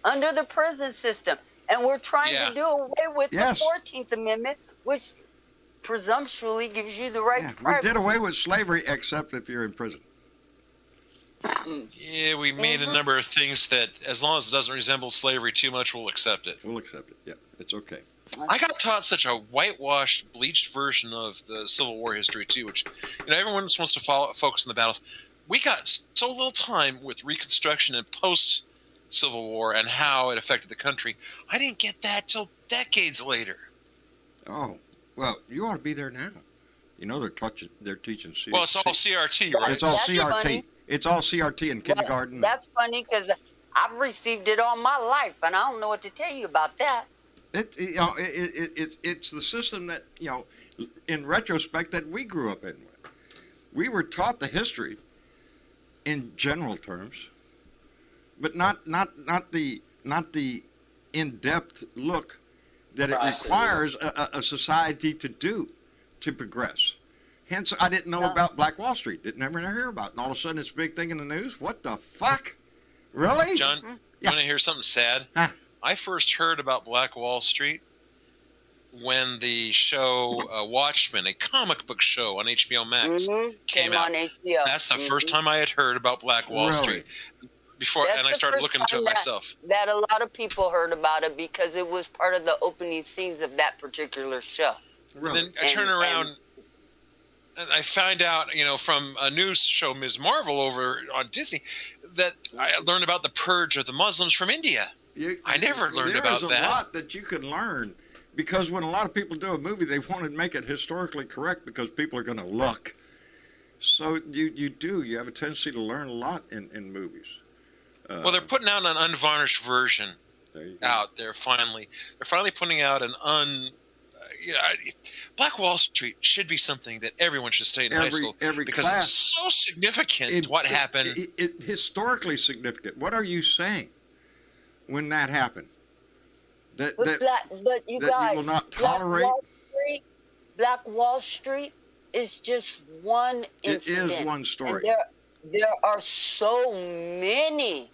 Under the prison system. And we're trying to do away with the 14th Amendment, which presumptuously gives you the right to privacy. We did away with slavery except if you're in prison. Yeah, we made a number of things that, as long as it doesn't resemble slavery too much, we'll accept it. We'll accept it. Yeah, it's okay. I got taught such a whitewashed, bleached version of the Civil War history too, which, everyone just wants to focus on the battles. We got so little time with Reconstruction and post-Civil War and how it affected the country. I didn't get that till decades later. Oh, well, you ought to be there now. They're teaching CRT. Well, it's all CRT, right? It's all CRT. Funny. It's all CRT in kindergarten. That's funny because I've received it all my life, and I don't know what to tell you about that. It's the system that, in retrospect, that we grew up in. We were taught the history in general terms, but not the in-depth look that it requires a society to progress. Hence, I didn't know about Black Wall Street. Didn't ever hear about it. And all of a sudden, it's a big thing in the news. What the fuck? Really? John, you want to hear something sad? Huh? I first heard about Black Wall Street when the show Watchmen, a comic book show on HBO Max, came out. On HBO. That's the first time I had heard about Black Wall Street. And I started looking into it myself. That a lot of people heard about it because it was part of the opening scenes of that particular show. Really? Then I turn around and I find out, from a news show, Ms. Marvel over on Disney, that I learned about the purge of the Muslims from India. I never learned about that. There's a lot that you can learn, because when a lot of people do a movie, they want to make it historically correct because people are going to look. So you have a tendency to learn a lot in movies. Well, they're putting out an unvarnished version out there finally. They're finally putting out an Black Wall Street should be something that everyone should study in high school because it's so significant what happened. It historically significant. What are you saying when that happened? That you will not tolerate. Black Wall Street is just one incident. It is one story. And there are so many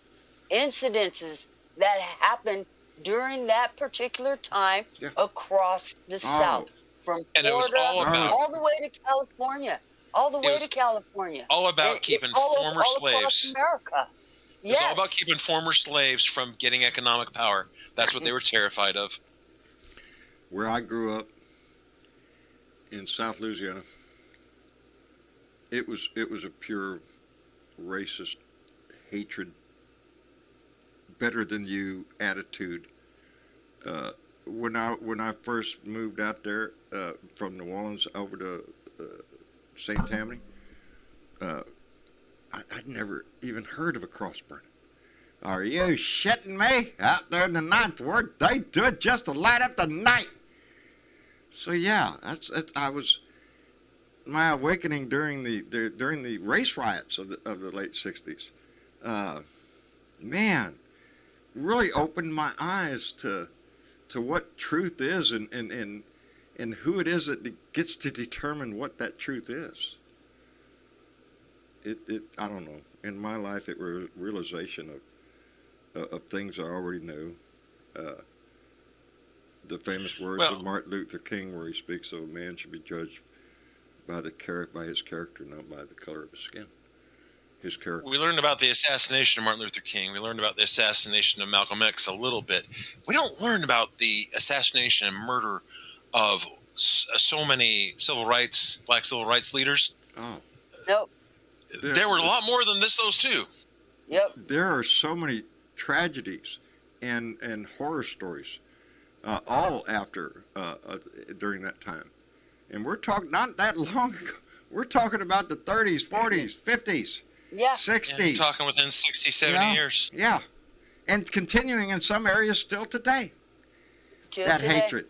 incidences that happened during that particular time across the South. from And it was Florida all about- all the way to California. All the It way was to California. all about It- keeping all former all across slaves. America. It's all about keeping former slaves from getting economic power. That's what they were terrified of. Where I grew up in South Louisiana, it was a pure racist hatred, better than you attitude. When I first moved out there from New Orleans over to St. Tammany, I'd never even heard of a cross burning. Are you shitting me? Out there in the ninth ward, they do it just to light up the night. So yeah, that's I was my awakening during the race riots of the late '60s. Man, really opened my eyes to what truth is and who it is that gets to determine what that truth is. It I don't know. In my life, it was a realization of things I already knew. The famous words of Martin Luther King, where he speaks of a man should be judged by his character, not by the color of his skin. His character. We learned about the assassination of Martin Luther King. We learned about the assassination of Malcolm X a little bit. We don't learn about the assassination and murder of so many black civil rights leaders. Oh. Nope. There were a lot more than those two. Yep. There are so many tragedies and horror stories, all after during that time, and we're talking not that long ago. We're talking about the 30s, 40s, 50s, 60s. Yeah, talking within 60, 70 years. Yeah, and continuing in some areas still today. That hatred.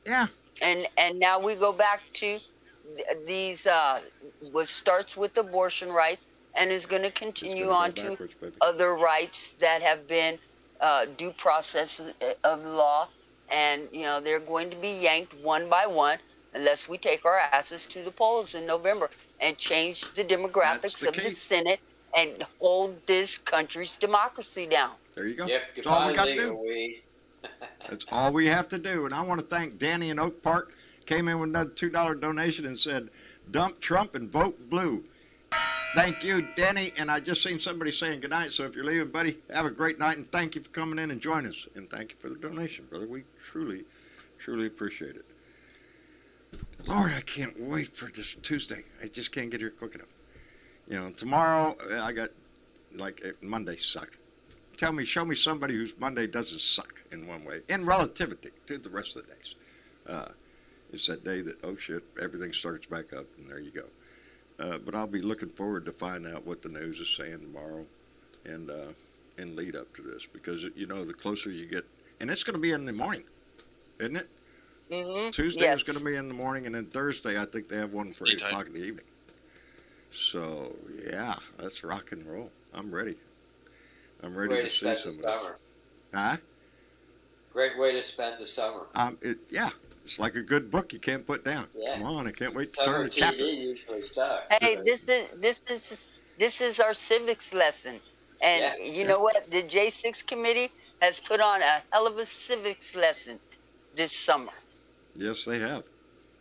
Yeah. And now we go back to these what starts with abortion rights and is going to continue on to other rights that have been due process of law, and they're going to be yanked one by one unless we take our asses to the polls in November and change the demographics of the Senate and hold this country's democracy down. There you go. Yep, That's all we got to legal do. weed. That's all we have to do. And I want to thank Danny in Oak Park. Came in with another $2 donation and said, dump Trump and vote blue. Thank you, Danny. And I just seen somebody saying goodnight. So if you're leaving, buddy, have a great night. And thank you for coming in and joining us. And thank you for the donation, brother. We truly, truly appreciate it. Lord, I can't wait for this Tuesday. I just can't get here quick enough. Tomorrow I got, Monday sucked. Show me somebody whose Monday doesn't suck in one way, in relativity to the rest of the days. It's that day that, oh shit, everything starts back up, and there you go. But I'll be looking forward to find out what the news is saying tomorrow, and lead up to this, because the closer you get, and it's going to be in the morning, isn't it? Mm-hmm. Tuesday is going to be in the morning, and then Thursday I think they have one for 8 o'clock in the evening. So yeah, let's rock and roll. I'm ready. I'm ready to see some of this. Huh? Great way to spend the summer. It's like a good book you can't put down. Yeah. Come on, I can't wait to Summer turn the chapter. TV usually sucks. Hey, this is our civics lesson, and you know what? The J6 committee has put on a hell of a civics lesson this summer. Yes, they have,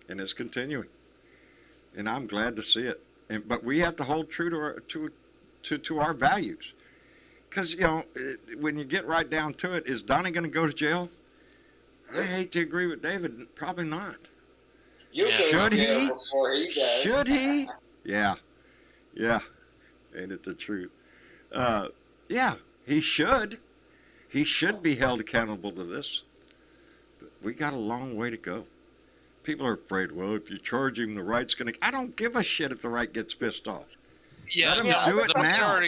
and it's continuing, and I'm glad to see it. But we have to hold true to our values, because when you get right down to it, is Donnie going to go to jail? I hate to agree with David. Probably not. Should he? Before he does. Should he? Yeah. Ain't it the truth? Yeah, he should. He should be held accountable to this. But we got a long way to go. People are afraid, well, if you charge him, the right's going to... I don't give a shit if the right gets pissed off. Yeah, let him do it now.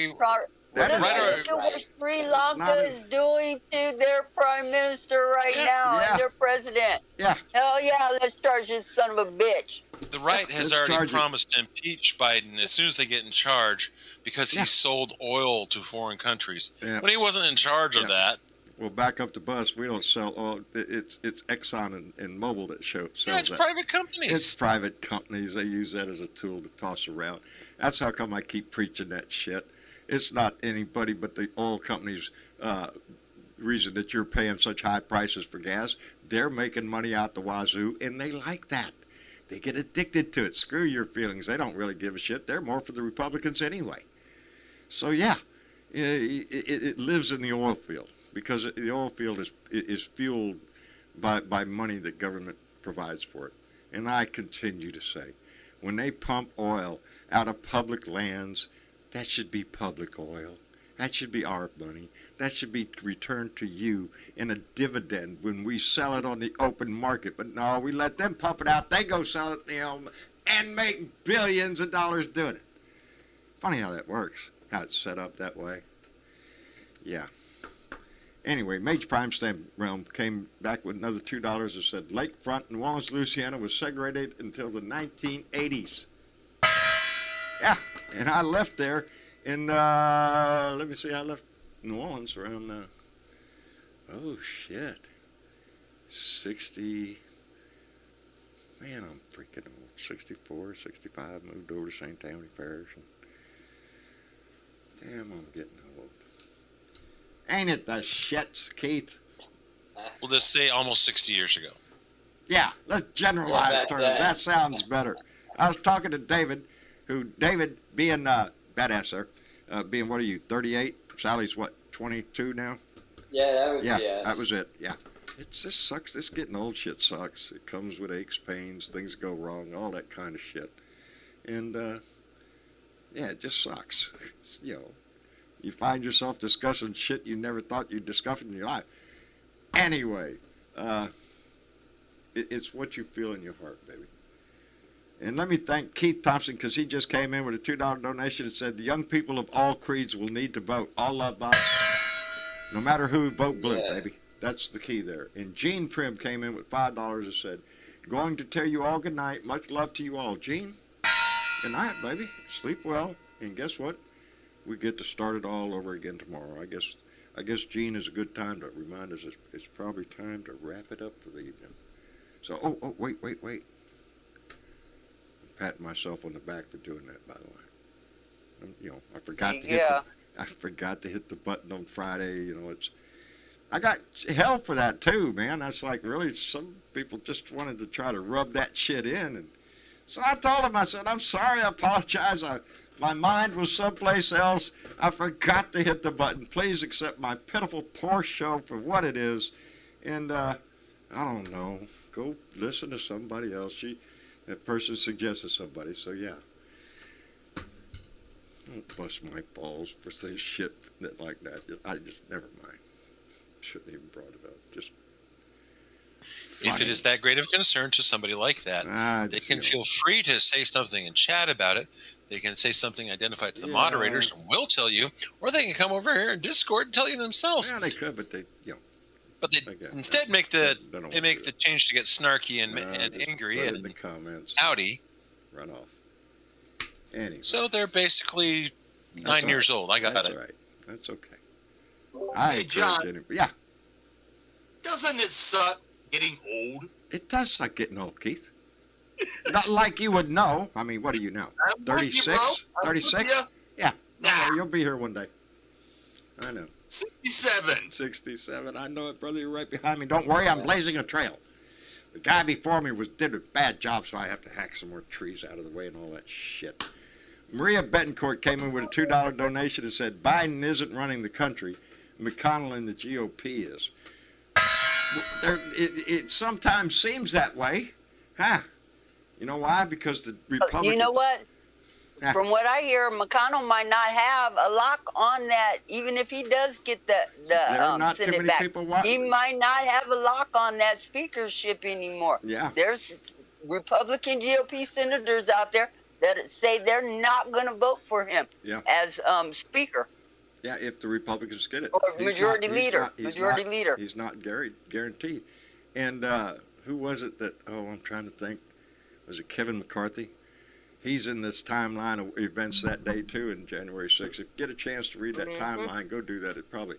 That's what Sri Lanka is doing to their prime minister right now and their president. Yeah. Hell yeah, let's charge this son of a bitch. The right has already promised to impeach Biden as soon as they get in charge because he sold oil to foreign countries. Yeah. When he wasn't in charge of that. Well, back up the bus. We don't sell oil. It's Exxon and Mobil that sells that. Yeah, it's private companies. It's private companies. They use that as a tool to toss around. That's how come I keep preaching that shit. It's not anybody but the oil companies' reason that you're paying such high prices for gas. They're making money out the wazoo, and they like that. They get addicted to it. Screw your feelings. They don't really give a shit. They're more for the Republicans anyway. So yeah, it lives in the oil field because the oil field is fueled by money that government provides for it. And I continue to say, when they pump oil out of public lands, that should be public oil. That should be our money. That should be returned to you in a dividend when we sell it on the open market. But no, we let them pump it out. They go sell it, and make billions of dollars doing it. Funny how that works, how it's set up that way. Yeah. Anyway, Major Prime Stamp Realm came back with another $2 that said Lakefront in Wallace, Louisiana was segregated until the 1980s. Yeah, and I left there in, let me see, I left New Orleans around, 60, man, I'm freaking old, 64, 65, moved over to St. Tammany Parish, and damn, I'm getting old. Ain't it the shits, Keith? We'll just say almost 60 years ago. Yeah, let's generalize terms. That sounds better. I was talking to David, David being badass there, being, what are you, 38? Sally's what, 22 now? Yeah, that would be that was it. Yeah. It just sucks. This getting old shit sucks. It comes with aches, pains, things go wrong, all that kind of shit. And, yeah, it just sucks. It's, you find yourself discussing shit you never thought you'd discuss in your life. Anyway, it's what you feel in your heart, baby. And let me thank Keith Thompson, because he just came in with a $2 donation and said, the young people of all creeds will need to vote. All love, Bob. No matter who, vote blue, baby. That's the key there. And Gene Prim came in with $5 and said, going to tell you all good night. Much love to you all. Gene, good night, baby. Sleep well. And guess what? We get to start it all over again tomorrow. I guess Gene is a good time to remind us it's probably time to wrap it up for the evening. So, wait. I'm patting myself on the back for doing that, by the way. I forgot to hit the button on Friday. I got hell for that too, man. That's like, really, some people just wanted to try to rub that shit in. And so I told him, I said, I'm sorry, I apologize. My mind was someplace else. I forgot to hit the button. Please accept my pitiful, poor show for what it is. And I don't know. Go listen to somebody else. That person suggested somebody. So yeah. Don't bust my balls for this shit like that. I just, never mind. Shouldn't even brought it up. Just funny. If it is that great of concern to somebody like that, they can feel free to say something and chat about it. They can say something identified to the moderators, and we'll tell you, or they can come over here in Discord and tell you themselves. Yeah, they could, but they instead make the change to get snarky and angry and in the comments. Howdy. Run off. Anyway. So they're basically 9 years old. I got That's it. That's right. That's okay. Hey, John. Yeah. Doesn't it suck getting old? It does suck getting old, Keith. Not like you would know. I mean, what are you now? 36? 36? Yeah. Nah. You'll be here one day. I know. 67. 67. I know it, brother. You're right behind me. Don't worry. I'm blazing a trail. The guy before me did a bad job, so I have to hack some more trees out of the way and all that shit. Maria Betancourt came in with a $2 donation and said, Biden isn't running the country. McConnell and the GOP is. It sometimes seems that way. Huh? You know why? Because the Republicans... You know what? From what I hear, McConnell might not have a lock on that, even if he does get the Senate back. He might not have a lock on that speakership anymore. Yeah. There's Republican GOP senators out there that say they're not going to vote for him as speaker. Yeah, if the Republicans get it. Or majority leader. He's not guaranteed. And who was it that, I'm trying to think. Was it Kevin McCarthy? He's in this timeline of events that day, too, in January 6th. If you get a chance to read that timeline, go do that. It's probably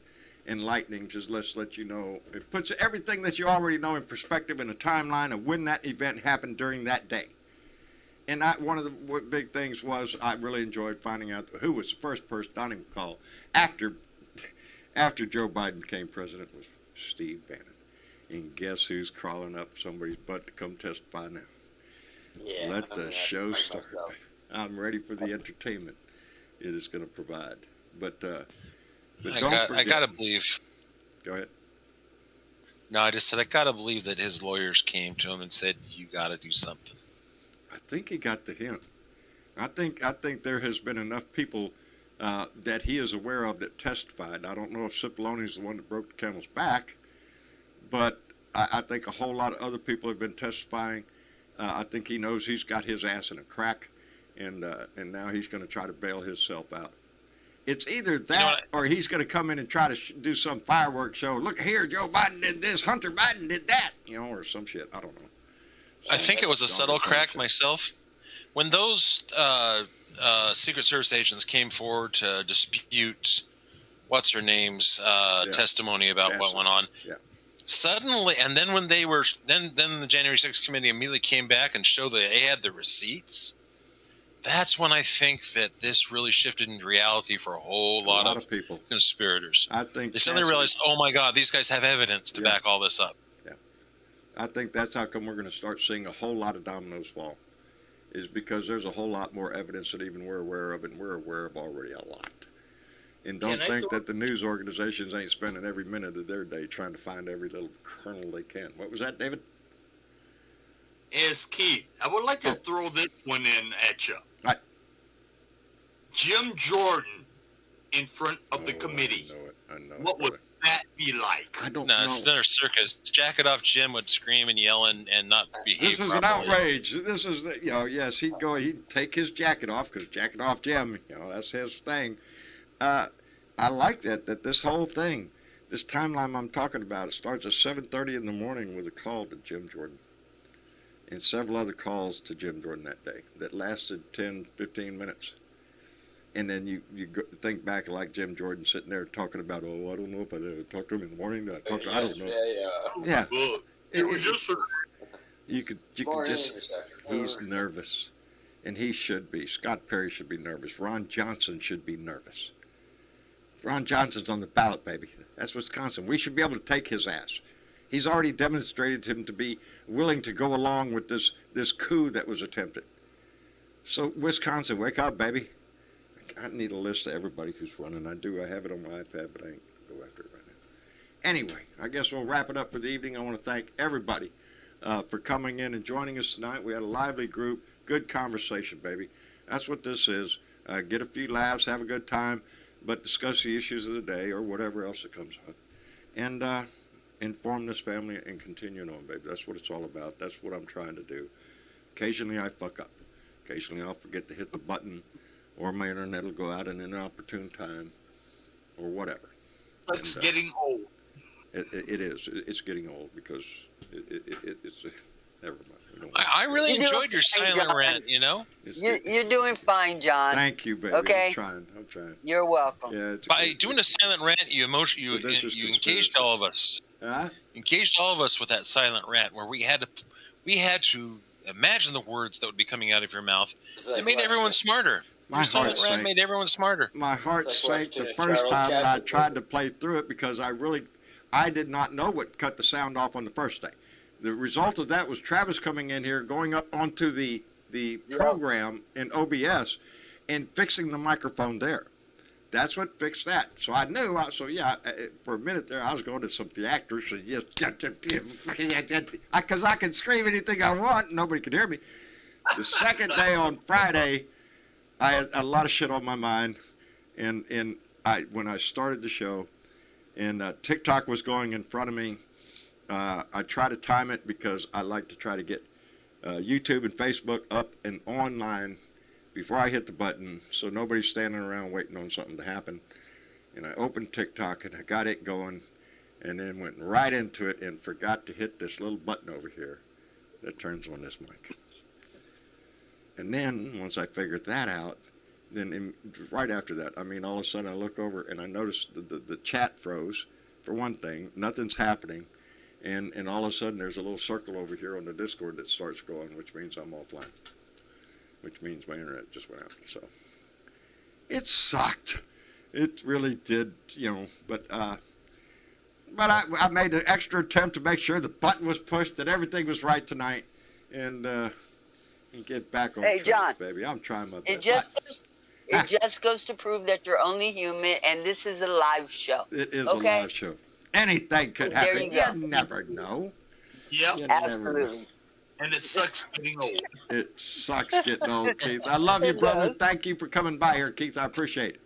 enlightening. Just let's let you know. It puts everything that you already know in perspective in a timeline of when that event happened during that day. And one of the big things was I really enjoyed finding out who was the first person Donnie would call after Joe Biden became president was Steve Bannon. And guess who's crawling up somebody's butt to come testify now? Yeah, Let I'm the gonna have to show bring start. myself. I'm ready for the entertainment it is going to provide. But I don't forget. gotta believe. Go ahead. No, I just said I gotta believe that his lawyers came to him and said, "You gotta do something." I think he got the hint. I think there has been enough people that he is aware of that testified. I don't know if Cipollone is the one that broke the camel's back, but I think a whole lot of other people have been testifying. I think he knows he's got his ass in a crack, and now he's going to try to bail himself out. It's either that or he's going to come in and try to do some fireworks show. Look here, Joe Biden did this, Hunter Biden did that, or some shit. I don't know. I think it was a subtle crack myself. When those Secret Service agents came forward to dispute what's her name's testimony about what went on, suddenly, and then when they were, then the January 6th committee immediately came back and showed that they had the receipts. That's when I think that this really shifted into reality for a whole lot of people, conspirators. I think they suddenly realized, oh my God, these guys have evidence to back all this up. Yeah, I think that's how come we're going to start seeing a whole lot of dominoes fall, is because there's a whole lot more evidence that even we're aware of, and we're aware of already a lot. And don't think that the news organizations ain't spending every minute of their day trying to find every little kernel they can. What was that, David? Yes, Keith. I would like to throw this one in at you. Right. Jim Jordan in front of the committee. I know it. What would that be like? I don't know. It's another circus. Jack it off Jim would scream and yell and not behave This is properly. an outrage. This is, yes, he'd take his jacket off, because jacket off Jim, that's his thing. I like that this whole thing, this timeline I'm talking about, it starts at 7:30 in the morning with a call to Jim Jordan. And several other calls to Jim Jordan that day that lasted 10, 15 minutes. And then you think back like Jim Jordan sitting there talking about, I don't know if I talked to him in the morning. I don't know. Yeah. It was just you could just, he's nervous. And he should be. Scott Perry should be nervous. Ron Johnson should be nervous. Ron Johnson's on the ballot, baby. That's Wisconsin. We should be able to take his ass. He's already demonstrated him to be willing to go along with this coup that was attempted. So, Wisconsin, wake up, baby. I need a list of everybody who's running. I have it on my iPad, but I ain't go after it right now. Anyway, I guess we'll wrap it up for the evening. I want to thank everybody for coming in and joining us tonight. We had a lively group, good conversation, baby. That's what this is. Get a few laughs, have a good time, but discuss the issues of the day or whatever else that comes up. And inform this family and continue on, baby. That's what it's all about. That's what I'm trying to do. Occasionally I fuck up. Occasionally I'll forget to hit the button, or my internet will go out in an opportune time, or whatever. It's getting old. It is. It's getting old because it's never mind. I really enjoyed your silent rant, You're doing fine, John. Thank you, baby. Okay. I'm trying. You're welcome. Yeah, By doing a silent rant, you engaged all of us. Huh? Engaged all of us with that silent rant, where we had to imagine the words that would be coming out of your mouth. It made everyone smarter. My heart sank. Made everyone smarter. My heart sank the first time that I tried to play through it, because I did not know what cut the sound off on the first day. The result of that was Travis coming in here, going up onto the program in OBS and fixing the microphone there. That's what fixed that. So I knew. For a minute there, I was going to some theatrics and because I can scream anything I want, nobody could hear me. The second day on Friday, I had a lot of shit on my mind, and when I started the show, and TikTok was going in front of me. I try to time it because I like to try to get YouTube and Facebook up and online before I hit the button, so nobody's standing around waiting on something to happen. And I opened TikTok and I got it going, and then went right into it and forgot to hit this little button over here that turns on this mic. And then once I figured that out, then right after that, all of a sudden I look over and I notice the chat froze, for one thing. Nothing's happening. And all of a sudden there's a little circle over here on the Discord that starts going, which means I'm offline. Which means my internet just went out. So it sucked. It really did, but I made an extra attempt to make sure the button was pushed, that everything was right tonight. And And get back on Hey, track, John. baby. I'm trying my best. It just goes to prove that you're only human, and this is a live show. It is okay? a live show. Anything could There happen. you go. never know. Yep. You never know. Absolutely. And it sucks getting old. It sucks getting old, Keith. I love you, brother. Thank you for coming by here, Keith. I appreciate it.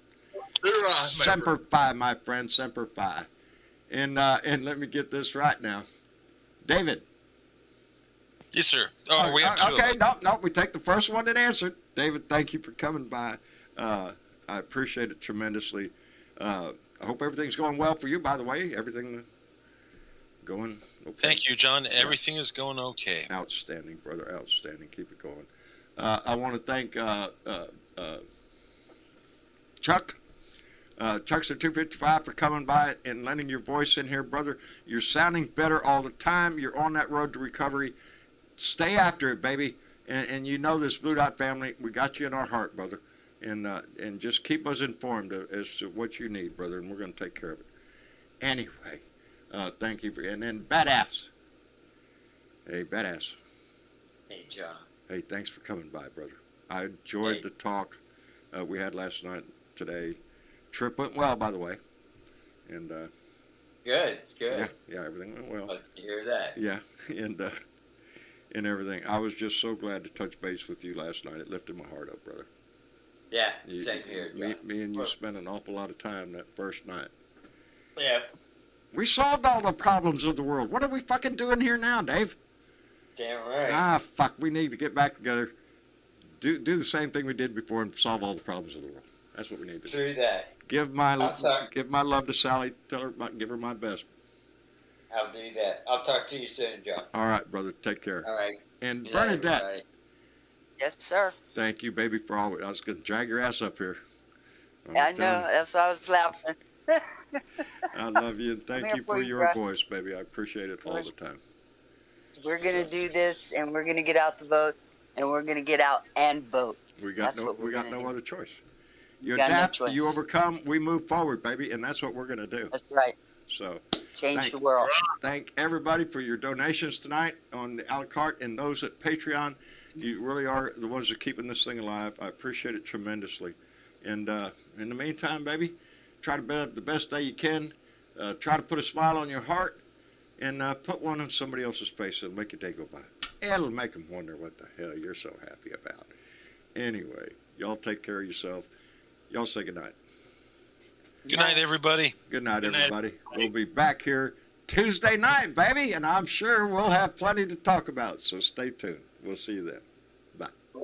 Semper Fi, my friend. Semper Fi. And let me get this right now. David. Yes, sir. Oh, we have two. Okay, no. We take the first one that answered. David, thank you for coming by. I appreciate it tremendously. I hope everything's going well for you, by the way. Everything going okay. Thank you, John. Everything is going okay. Outstanding, brother. Outstanding. Keep it going. I want to thank Chuck. Chuck's at 255 for coming by and lending your voice in here, brother. You're sounding better all the time. You're on that road to recovery. Stay after it, baby. And you know this Blue Dot family, we got you in our heart, brother. And just keep us informed as to what you need, brother, and we're going to take care of it. Anyway, thank you. And then Badass. Hey, Badass. Hey, John. Hey, thanks for coming by, brother. I enjoyed the talk we had last night, today. Trip went well, by the way. And good. It's good. Yeah, everything went well. Love to hear that. Yeah, and everything. I was just so glad to touch base with you last night. It lifted my heart up, brother. Yeah, same here, John. Me and you spent an awful lot of time that first night. Yep. We solved all the problems of the world. What are we fucking doing here now, Dave? Damn right. Ah, fuck. We need to get back together. Do the same thing we did before and solve all the problems of the world. That's what we need to do. True that. Give my love to Sally. Give her my best. I'll do that. I'll talk to you soon, John. All right, brother. Take care. All right. And Good night, Bernadette. everybody. Yes, sir. Thank you, baby, for all. I was going to drag your ass up here. I know. That's why I was laughing. I love you, and thank you for your voice, baby. I appreciate it all the time. We're going to do this, and we're going to get out the vote, and we're going to get out and vote. We got no other choice. You got no adapt, choice. you overcome, we move forward, baby, and that's what we're going to do. That's right. So change the world. Thank everybody for your donations tonight on the a la carte and those at Patreon. You really are the ones that are keeping this thing alive. I appreciate it tremendously. And in the meantime, baby, try to be the best day you can. Try to put a smile on your heart and put one on somebody else's face. It'll make your day go by. It'll make them wonder what the hell you're so happy about. Anyway, y'all take care of yourself. Y'all say goodnight. Good night, everybody. Good night, everybody. We'll be back here Tuesday night, baby, and I'm sure we'll have plenty to talk about, so stay tuned. We'll see you then.